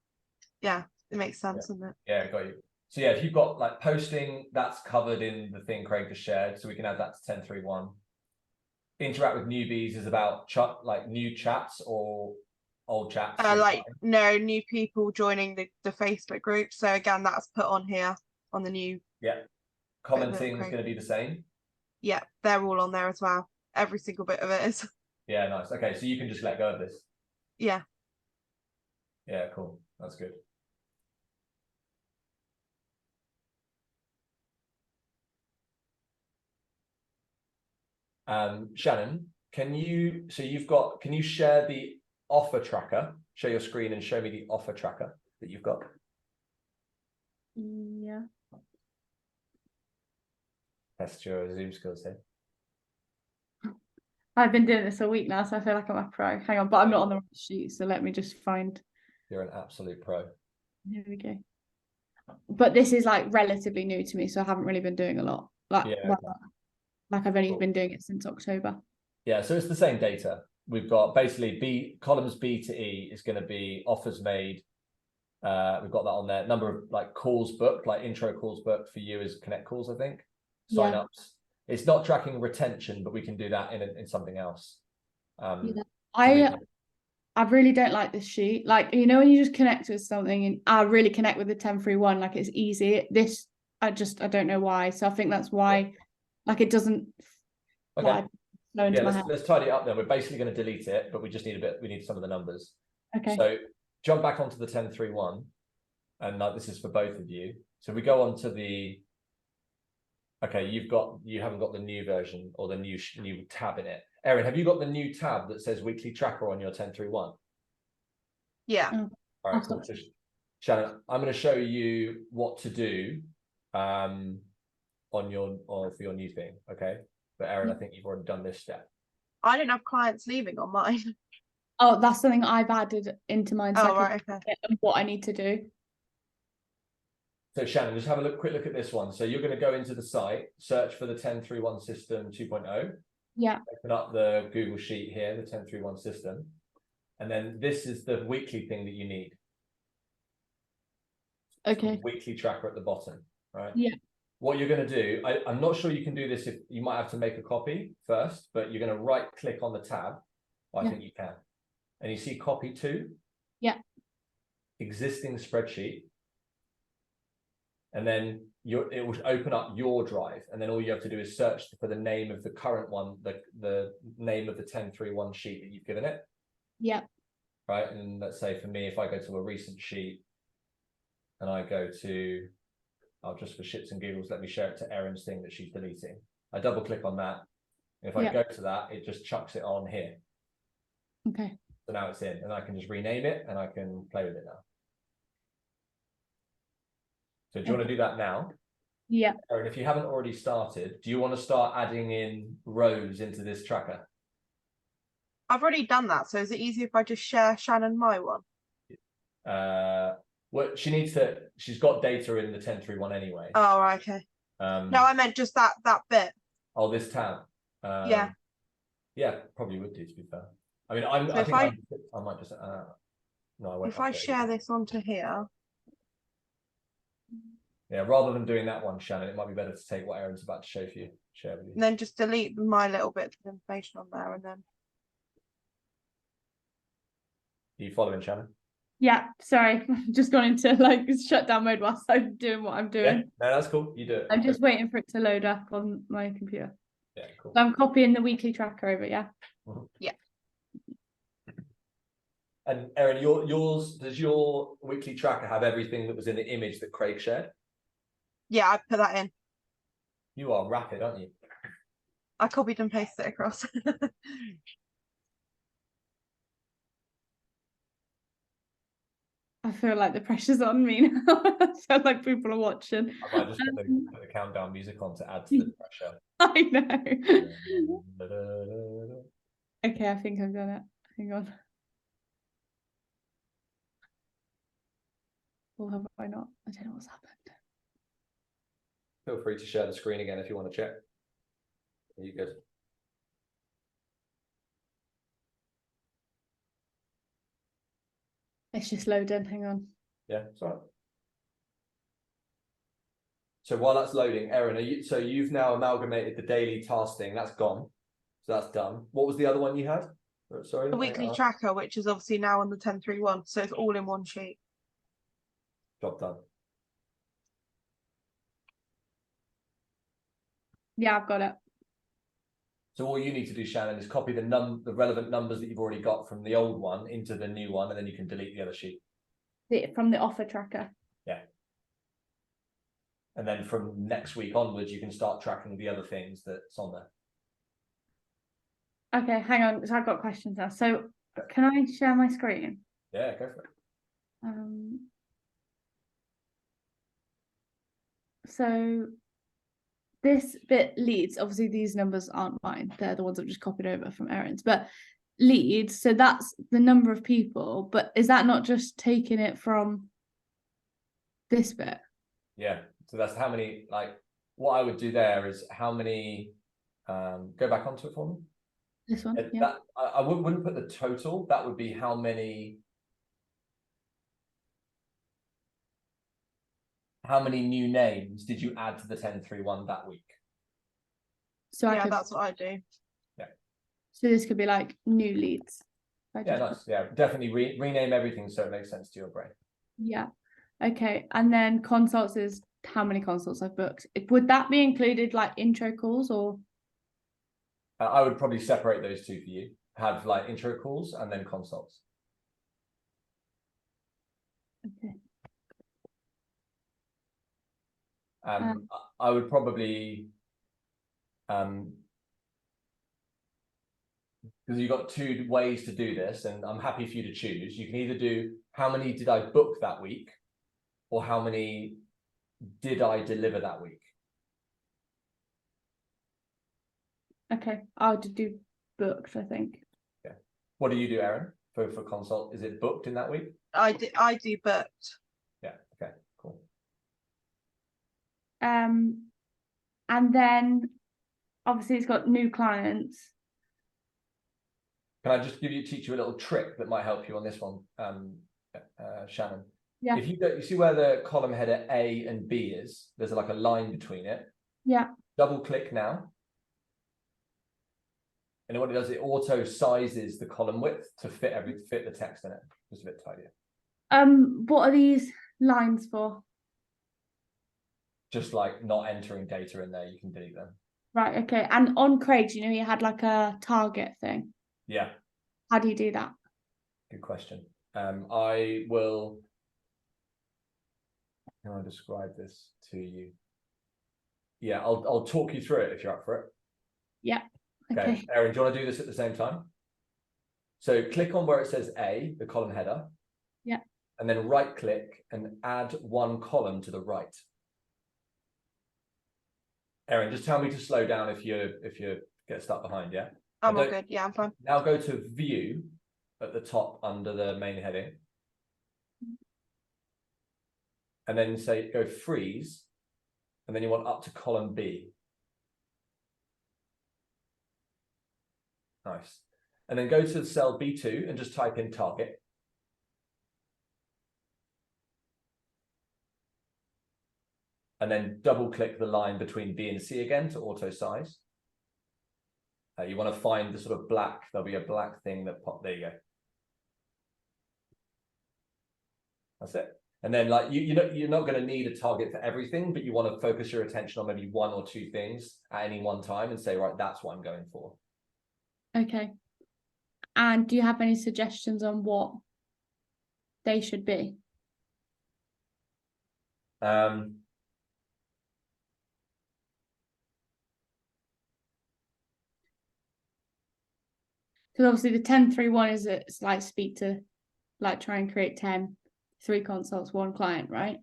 makes sense, doesn't it? Yeah, got you. So yeah, if you've got like posting, that's covered in the thing Craig just shared, so we can add that to 1031. Interact with newbies is about like new chats or old chats. New people joining the Facebook group. So again, that's put on here on the new. Yeah. Commenting is going to be the same. Yeah, they're all on there as well. Every single bit of it is. Yeah, nice. Okay, so you can just let go of this. Yeah. Yeah, cool. That's good. Shannon, can you share the offer tracker, share your screen and show me the offer tracker that you've got? Yeah. Test your Zoom skills here. I've been doing this a week now, so I feel like I'm a pro. Hang on, but I'm not on the right sheet, so let me just find. You're an absolute pro. Here we go. But this is like relatively new to me, so I haven't really been doing a lot. I've only been doing it since October. Yeah, so it's the same data. We've got basically columns B to E is going to be offers made. We've got that on there. Number of like calls booked, like intro calls booked for you is connect calls, I think. Sign ups. It's not tracking retention, but we can do that in something else. I really don't like this sheet. Like, you know, when you just connect with something, and I really connect with the 1031, like it's easy. This I don't know why. So I think that's why like it doesn't let's tidy it up then. We're basically going to delete it, but we just need we need some of the numbers. Okay. So jump back onto the 1031, and this is for both of you. So we go on to the you haven't got the new version or the new tab in it. Erin, have you got the new tab that says weekly tracker on your 1031? Yeah. All right, cool. So, Shannon, I'm going to show you what to do for your new thing, okay? But Erin, I think you've already done this step. I don't have clients leaving on mine. Oh, that's something I've added into mine. So right, okay. What I need to do. So Shannon, just have a quick look at this one. So you're going to go into the site, search for the 1031 system 2.0. Yeah. Open up the Google sheet here, the 1031 system. And then this is the weekly thing that you need. Okay. Weekly tracker at the bottom, right? Yeah. What you're going to do, I'm not sure you can do this if you might have to make a copy first, but you're going to right click on the tab. I think you can. And you see copy to. Yeah. Existing spreadsheet. And then it will open up your drive, and then all you have to do is search for the name of the current one, the name of the 1031 sheet that you've given it. Yeah. Right, and let's say for me, if I go to a recent sheet, and I go to, just for shits and giggles, let me share it to Erin's thing that she's deleting. I double click on that. If I go to that, it just chucks it on here. Okay. So now it's in, and I can just rename it, and I can play with it now. So do you want to do that now? Yeah. Erin, if you haven't already started, do you want to start adding in rows into this tracker? I've already done that. So is it easier if I just share Shannon my one? Well, she's got data in the 1031 anyway. Oh, right, okay. No, I meant just that bit. Oh, this tab. Yeah. Yeah, probably would do, to be fair. I mean, I might just no, I won't. If I share this onto here. Yeah, rather than doing that one, Shannon, it might be better to take what Erin's about to share with you. And then just delete my little bit of information on there, and then. Are you following, Shannon? Yeah, sorry, just gone into like shutdown mode whilst I'm doing what I'm doing. Yeah, no, that's cool. You do it. I'm just waiting for it to load up on my computer. Yeah, cool. So I'm copying the weekly tracker over, yeah? Yeah. And Erin, does your weekly tracker have everything that was in the image that Craig shared? Yeah, I put that in. You are rapid, aren't you? I copied and pasted it across. I feel like the pressure's on me now. I feel like people are watching. I might just put the countdown music on to add to the pressure. I know. Okay, I think I've done it. Hang on. Or have I not? I don't know what's happened. Feel free to share the screen again if you want to check. Are you good? It's just loading. Hang on. Yeah, sorry. So while that's loading, Erin, so you've now amalgamated the daily task thing. That's gone. So that's done. What was the other one you had? Sorry. The weekly tracker, which is obviously now on the 1031, so it's all in one sheet. Job done. Yeah, I've got it. So all you need to do, Shannon, is copy the relevant numbers that you've already got from the old one into the new one, and then you can delete the other sheet. From the offer tracker. Yeah. And then from next week onwards, you can start tracking the other things that's on there. Okay, hang on. So I've got questions now. So can I share my screen? Yeah, go for it. So this bit leads, obviously these numbers aren't mine. They're the ones I've just copied over from Erin's, but leads, so that's the number of people, but is that not just taking it from this bit? Yeah, so that's how many, like, what I would do there is how many, go back onto it for me. This one, yeah. That, I wouldn't put the total, that would be how many new names did you add to the 1031 that week? So Yeah, that's what I do. Yeah. So this could be like new leads. Yeah, nice. Yeah, definitely rename everything so it makes sense to your brain. Yeah. Okay. And then consults is how many consults I've booked. Would that be included like intro calls or? I would probably separate those two for you. Have like intro calls and then consults. Okay. I would probably because you've got two ways to do this, and I'm happy for you to choose. You can either do how many did I book that week, or how many did I deliver that week. Okay, I'll do booked, I think. Yeah. What do you do, Erin, for consult? Is it booked in that week? I do booked. Yeah. Okay. Cool. And then obviously it's got new clients. Can I just teach you a little trick that might help you on this one, Shannon? Yeah. If you see where the column header A and B is, there's like a line between it. Yeah. Double click now. And then what it does, it auto sizes the column width to fit the text in it. Just a bit tidier. What are these lines for? Just like not entering data in there, you can delete them. Right, okay. And on Craig's, you had like a target thing. Yeah. How do you do that? Good question. I will. How do I describe this to you? Yeah, I'll talk you through it if you're up for it. Yeah. Okay. Erin, do you want to do this at the same time? So click on where it says A, the column header. Yeah. And then right click and add one column to the right. Erin, just tell me to slow down if you get stuck behind, yeah? I'm all good. Yeah, I'm fine. Now go to view at the top under the main heading. And then say go freeze. And then you want up to column B. Nice. And then go to cell B2 and just type in target. And then double click the line between B and C again to auto size. You want to find the sort of black, there'll be a black thing that pop, there you go. That's it. And then like, you're not going to need a target for everything, but you want to focus your attention on maybe one or two things at any one time and say, right, that's what I'm going for. Okay. And do you have any suggestions on what they should be? Because obviously the 10-3-1 is it's like speak to, like try and create 10, 3 consults, 1 client, right?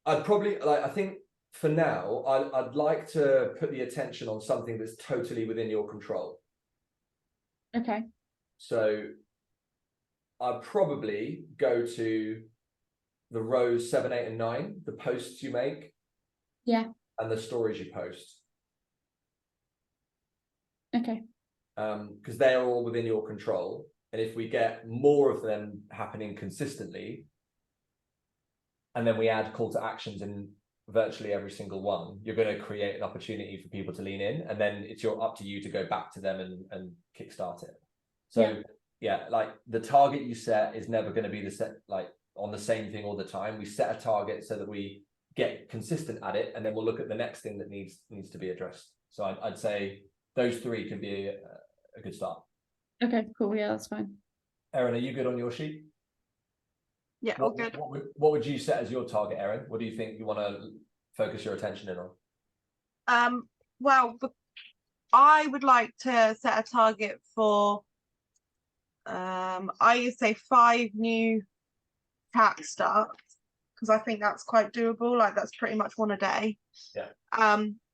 I'd probably I think for now, I'd like to put the attention on something that's totally within your control. Okay. So I'd probably go to the rows 7, 8, and 9, the posts you make, Yeah. and the stories you post. Okay. Because they are all within your control. And if we get more of them happening consistently, and then we add call to actions in virtually every single one, you're going to create an opportunity for people to lean in, and then it's up to you to go back to them and kickstart it. So yeah, like the target you set is never going to be the set like on the same thing all the time. We set a target so that we get consistent at it, and then we'll look at the next thing that needs to be addressed. So I'd say those 3 can be a good start. Okay, cool. Yeah, that's fine. Erin, are you good on your sheet? Yeah, all good. What would you set as your target, Erin? What do you think you want to focus your attention in on? Well, I would like to set a target for I would say 5 new chat starts, because I think that's quite doable. Like that's pretty much 1 a day. Yeah.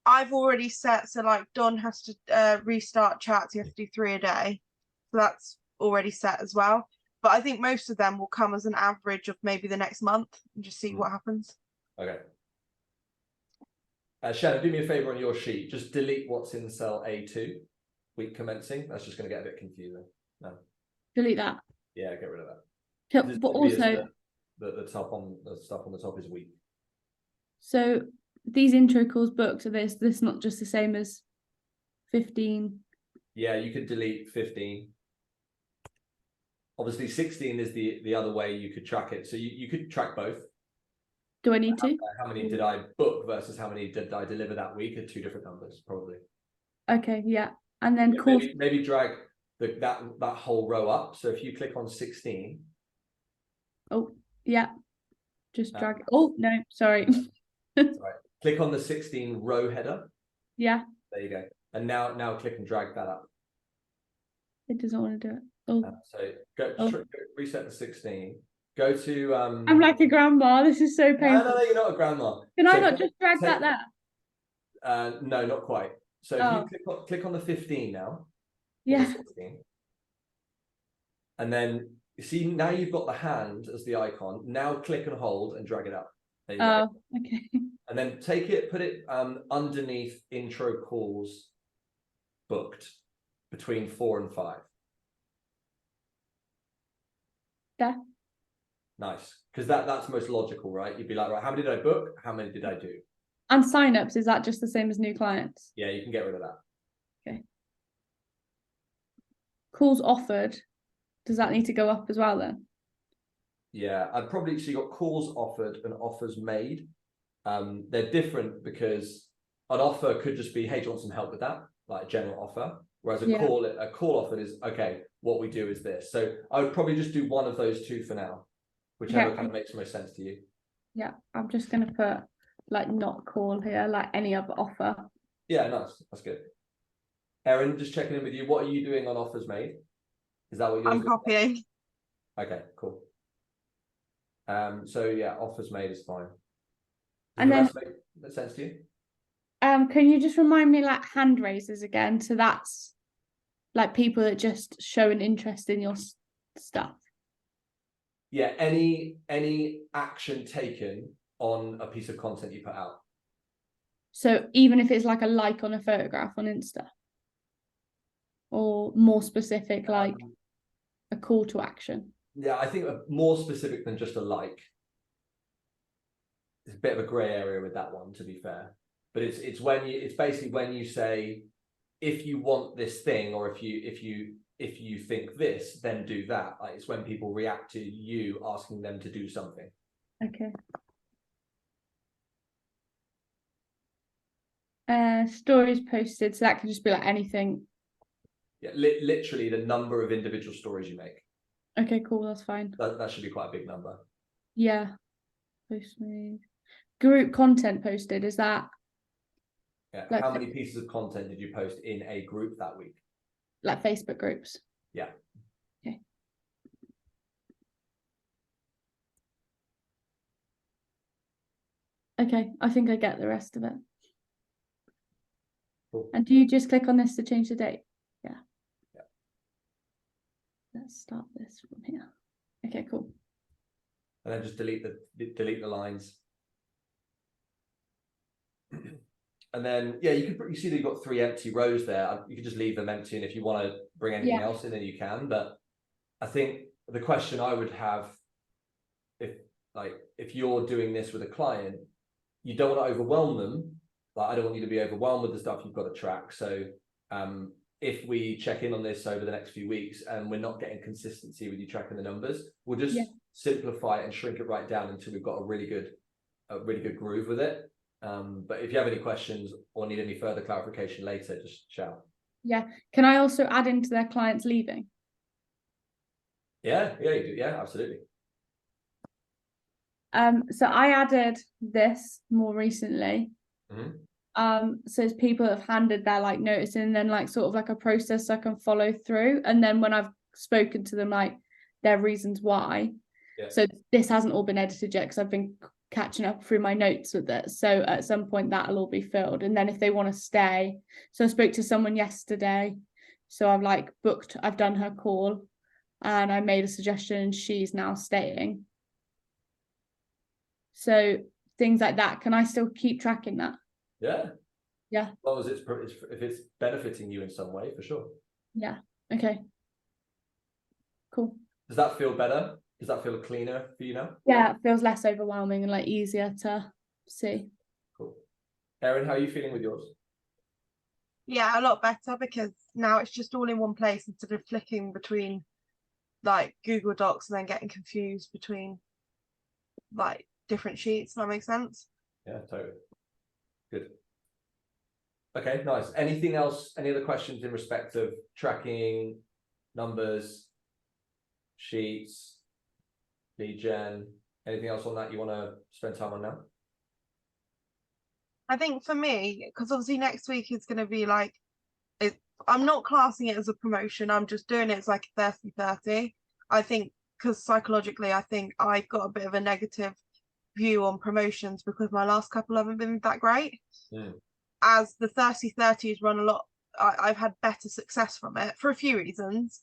I've already set, so like Don has to restart chats, you have to do 3 a day. So that's already set as well. But I think most of them will come as an average of maybe the next month and just see what happens. Okay. Shannon, do me a favor on your sheet. Just delete what's in cell A2, week commencing. That's just going to get a bit confusing. No. Delete that. Yeah, get rid of that. But also, the top on the stuff on the top is week. so these intro calls books, are this not just the same as 15? Yeah, you could delete 15. Obviously 16 is the other way you could track it. So you could track both. Do I need to? How many did I book versus how many did I deliver that week are 2 different numbers, probably. Okay, yeah. And then calls. Maybe drag that whole row up. So if you click on 16. Oh, yeah. Just drag it. Oh, no, sorry. Sorry. Click on the 16 row header. Yeah. There you go. And now click and drag that up. It doesn't want to do it. Oh. So go reset the 16. Go to I'm like a grandma. This is so painful. No, you're not a grandma. Can I not just drag that there? No, not quite. So if you click on the 15 now. Yeah. 16, and then you see now you've got the hand as the icon. Now click and hold and drag it up. There you go. Okay. And then take it, put it underneath intro calls booked between 4 and 5. Yeah. Nice, because that's most logical, right? You'd be like, right, how many did I book? How many did I do? And signups, is that just the same as new clients? Yeah, you can get rid of that. Okay. Calls offered. Does that need to go up as well then? Yeah, I'd probably, so you got calls offered and offers made. They're different because an offer could just be, hey, do you want some help with that? Like a general offer. Whereas a call offer is, okay, what we do is this. So I would probably just do one of those 2 for now, whichever kind of makes most sense to you. Yeah, I'm just going to put like not call here, like any other offer. Yeah, nice. That's good. Erin, just checking in with you. What are you doing on offers made? Is that what you're I'm copying. Okay, cool. So yeah, offers made is fine. And then make sense to you? Can you just remind me like hand raisers again? So that's like people that just show an interest in your stuff. Yeah, any action taken on a piece of content you put out. So even if it's like a like on a photograph on Insta, or more specific, like a call to action. Yeah, I think more specific than just a like. It's a bit of a grey area with that one, to be fair. But it's basically when you say, if you want this thing, or if you think this, then do that. Like it's when people react to you asking them to do something. Okay. Stories posted, so that could just be like anything. Yeah, literally the number of individual stories you make. Okay, cool, that's fine. That should be quite a big number. Yeah. Post made. Group content posted, is that? Yeah. Like, how many pieces of content did you post in a group that week? Like Facebook groups? Yeah. Okay. Okay, I think I get the rest of it. Cool. And do you just click on this to change the date? Yeah. Let's start this from here. Okay, cool. and then just delete the lines. And then you see that you've got 3 empty rows there. You can just leave them empty, and if you want to bring anything else in, then you can. But I think the question I would have, if you're doing this with a client, you don't want to overwhelm them. Like, I don't want you to be overwhelmed with the stuff you've got to track. So if we check in on this over the next few weeks and we're not getting consistency with you tracking the numbers, we'll just simplify it and shrink it right down until we've got a really good groove with it. But if you have any questions or need any further clarification later, just shout. Yeah. Can I also add into their clients leaving? Yeah, you do. Yeah, absolutely. So I added this more recently. So as people have handed their like notice in, and then like sort of like a process I can follow through, and then when I've spoken to them, like their reasons why. So this hasn't all been edited yet because I've been catching up through my notes with it. So at some point that'll all be filled, and then if they want to stay, so I spoke to someone yesterday, so I've done her call and I made a suggestion and she's now staying. So things like that, can I still keep tracking that? Yeah. As long as if it's benefiting you in some way, for sure. Yeah. Okay. Cool. Does that feel better? Does that feel cleaner for you now? Yeah, it feels less overwhelming and like easier to see. Cool. Erin, how are you feeling with yours? Yeah, a lot better, because now it's just all in one place instead of flicking between like Google Docs and then getting confused between like different sheets. Does that make sense? Yeah, totally. Good. Okay, nice. Anything else? Any other questions in respect of tracking, numbers, sheets, lead gen? Anything else on that you want to spend time on now? I think for me, because obviously next week is going to be like, I'm not classing it as a promotion. I'm just doing it as like a 30-30. I think because psychologically, I think I've got a bit of a negative view on promotions because my last couple haven't been that great. As the 30-30 has run a lot, I've had better success from it for a few reasons.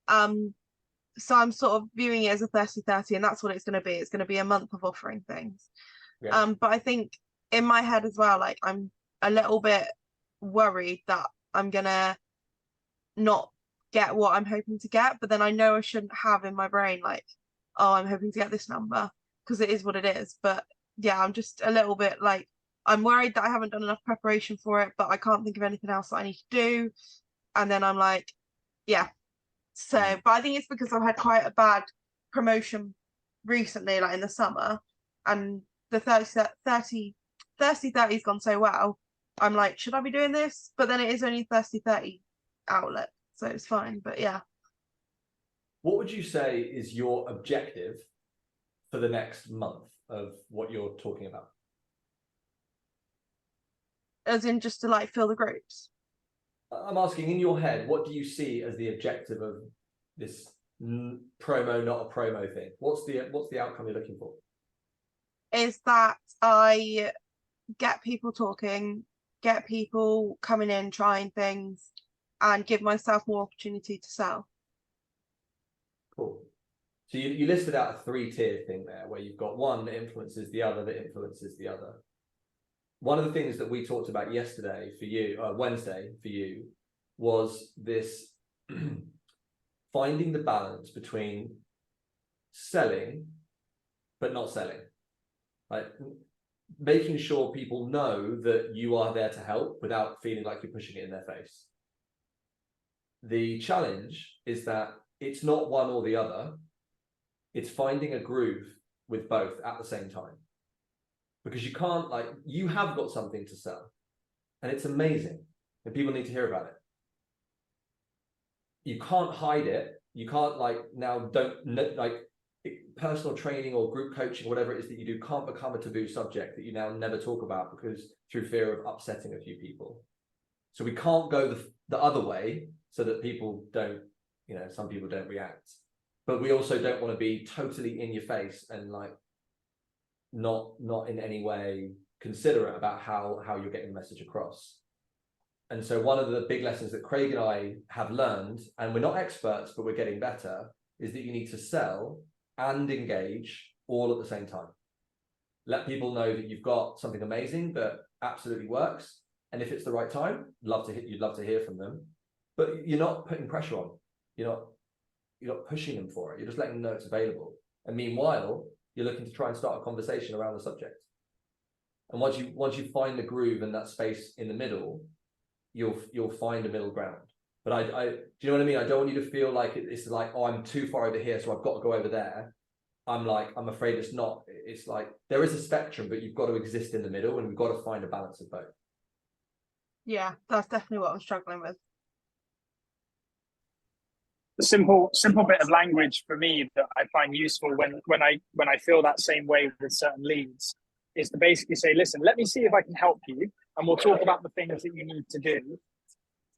So I'm sort of viewing it as a 30-30, and that's what it's going to be. It's going to be a month of offering things. But I think in my head as well, like I'm a little bit worried that I'm going to not get what I'm hoping to get, but then I know I shouldn't have in my brain like, oh, I'm hoping to get this number, because it is what it is. But yeah, I'm just a little bit like, I'm worried that I haven't done enough preparation for it, but I can't think of anything else that I need to do. And then I'm like, yeah. So, but I think it's because I've had quite a bad promotion recently, like in the summer, and the 30-30 has gone so well. I'm like, should I be doing this? But then it is only 30-30 outlet, so it's fine. But yeah. What would you say is your objective for the next month of what you're talking about? As in just to like fill the groups? I'm asking, in your head, what do you see as the objective of this promo, not a promo thing? What's the outcome you're looking for? Is that I get people talking, get people coming in, trying things, and give myself more opportunity to sell. Cool. So you listed out a 3-tier thing there, where you've got one that influences the other, that influences the other. One of the things that we talked about yesterday for you, Wednesday for you, was this finding the balance between selling but not selling. Like making sure people know that you are there to help without feeling like you're pushing it in their face. The challenge is that it's not one or the other. It's finding a groove with both at the same time. Because you can't, like, you have got something to sell and it's amazing and people need to hear about it. You can't hide it. You can't personal training or group coaching, whatever it is that you do, can't become a taboo subject that you now never talk about because through fear of upsetting a few people. So we can't go the other way so that people don't, some people don't react. But we also don't want to be totally in your face and like not in any way considerate about how you're getting the message across. And so one of the big lessons that Craig and I have learned, and we're not experts, but we're getting better, is that you need to sell and engage all at the same time. Let people know that you've got something amazing that absolutely works. And if it's the right time, you'd love to hear from them. But you're not putting pressure on. You're not pushing them for it. You're just letting them know it's available. And meanwhile, you're looking to try and start a conversation around the subject. And once you find the groove and that space in the middle, you'll find a middle ground. But do you know what I mean? I don't want you to feel like it's like, oh, I'm too far over here, so I've got to go over there. I'm afraid it's not. It's like there is a spectrum, but you've got to exist in the middle, and we've got to find a balance of both. Yeah, that's definitely what I'm struggling with. The simple bit of language for me that I find useful when I feel that same way with certain leads is to basically say, listen, let me see if I can help you, and we'll talk about the things that you need to do.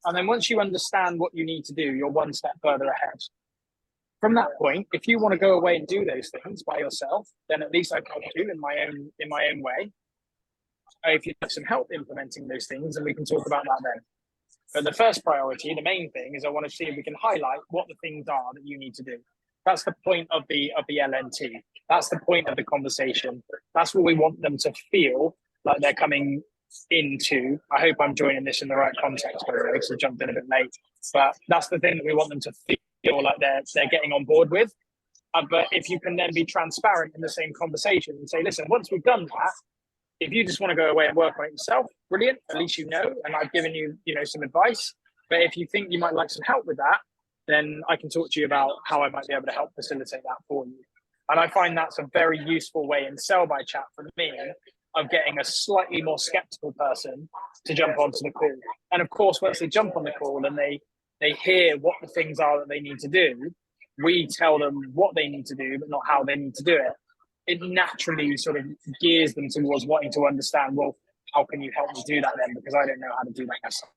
And then once you understand what you need to do, you're one step further ahead. From that point, if you want to go away and do those things by yourself, then at least I've helped you in my own way. If you have some help implementing those things, and we can talk about that then. But the first priority, the main thing, is I want to see if we can highlight what the things are that you need to do. That's the point of the LNT. That's the point of the conversation. That's what we want them to feel like they're coming into. I hope I'm joining this in the right context, by the way, because I jumped in a bit late. But that's the thing that we want them to feel like they're getting on board with. But if you can then be transparent in the same conversation and say, listen, once we've done that, if you just want to go away and work on it yourself, brilliant. At least you know, and I've given you, some advice. But if you think you might like some help with that, then I can talk to you about how I might be able to help facilitate that for you. And I find that's a very useful way in Sell by Chat for me of getting a slightly more skeptical person to jump onto the call. And of course, once they jump on the call and they hear what the things are that they need to do, we tell them what they need to do, but not how they need to do it. It naturally sort of gears them towards wanting to understand, well, how can you help me do that then? Because I don't know how to do that myself.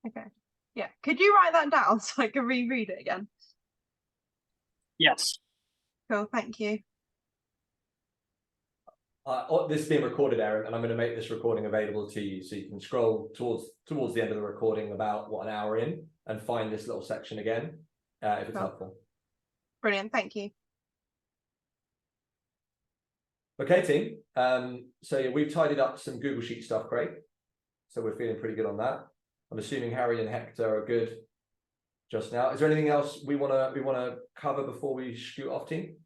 Okay. Yeah. Could you write that down so I can reread it again? Yes. Cool. Thank you. This is being recorded, Aaron, and I'm going to make this recording available to you, so you can scroll towards the end of the recording about an hour in and find this little section again, if it's helpful. Brilliant. Thank you. Okay, team. So yeah, we've tidied up some Google Sheet stuff, Craig. So we're feeling pretty good on that. I'm assuming Harry and Hector are good just now. Is there anything else we wanna cover before we shoot off, team?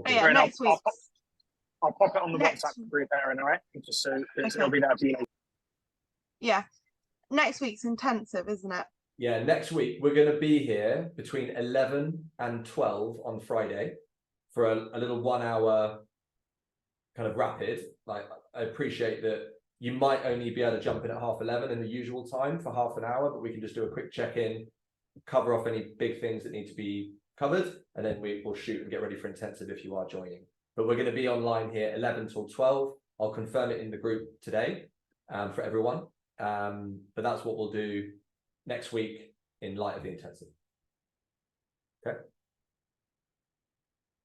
Yeah, next week. I'll pop it on the WhatsApp group, Aaron, all right? Just so it'll be there for you. Yeah. Next week's intensive, isn't it? Yeah, next week we're going to be here between 11 and 12 on Friday for a little 1 hour kind of rapid. Like, I appreciate that you might only be able to jump in at 11:30 in the usual time for half an hour, but we can just do a quick check-in, cover off any big things that need to be covered, and then we'll shoot and get ready for intensive if you are joining. But we're going to be online here 11 till 12. I'll confirm it in the group today for everyone. But that's what we'll do next week in light of the intensive. Okay.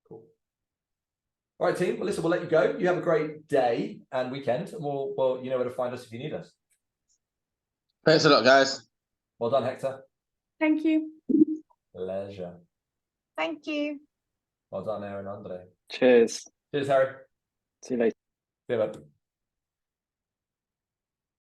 Cool. All right, team. Well, listen, we'll let you go. You have a great day and weekend, and well, you know where to find us if you need us. Thanks a lot, guys. Well done, Hector. Thank you. Pleasure. Thank you. Well done, Aaron and Andre. Cheers. Cheers, Harry. See you later. See you, bud.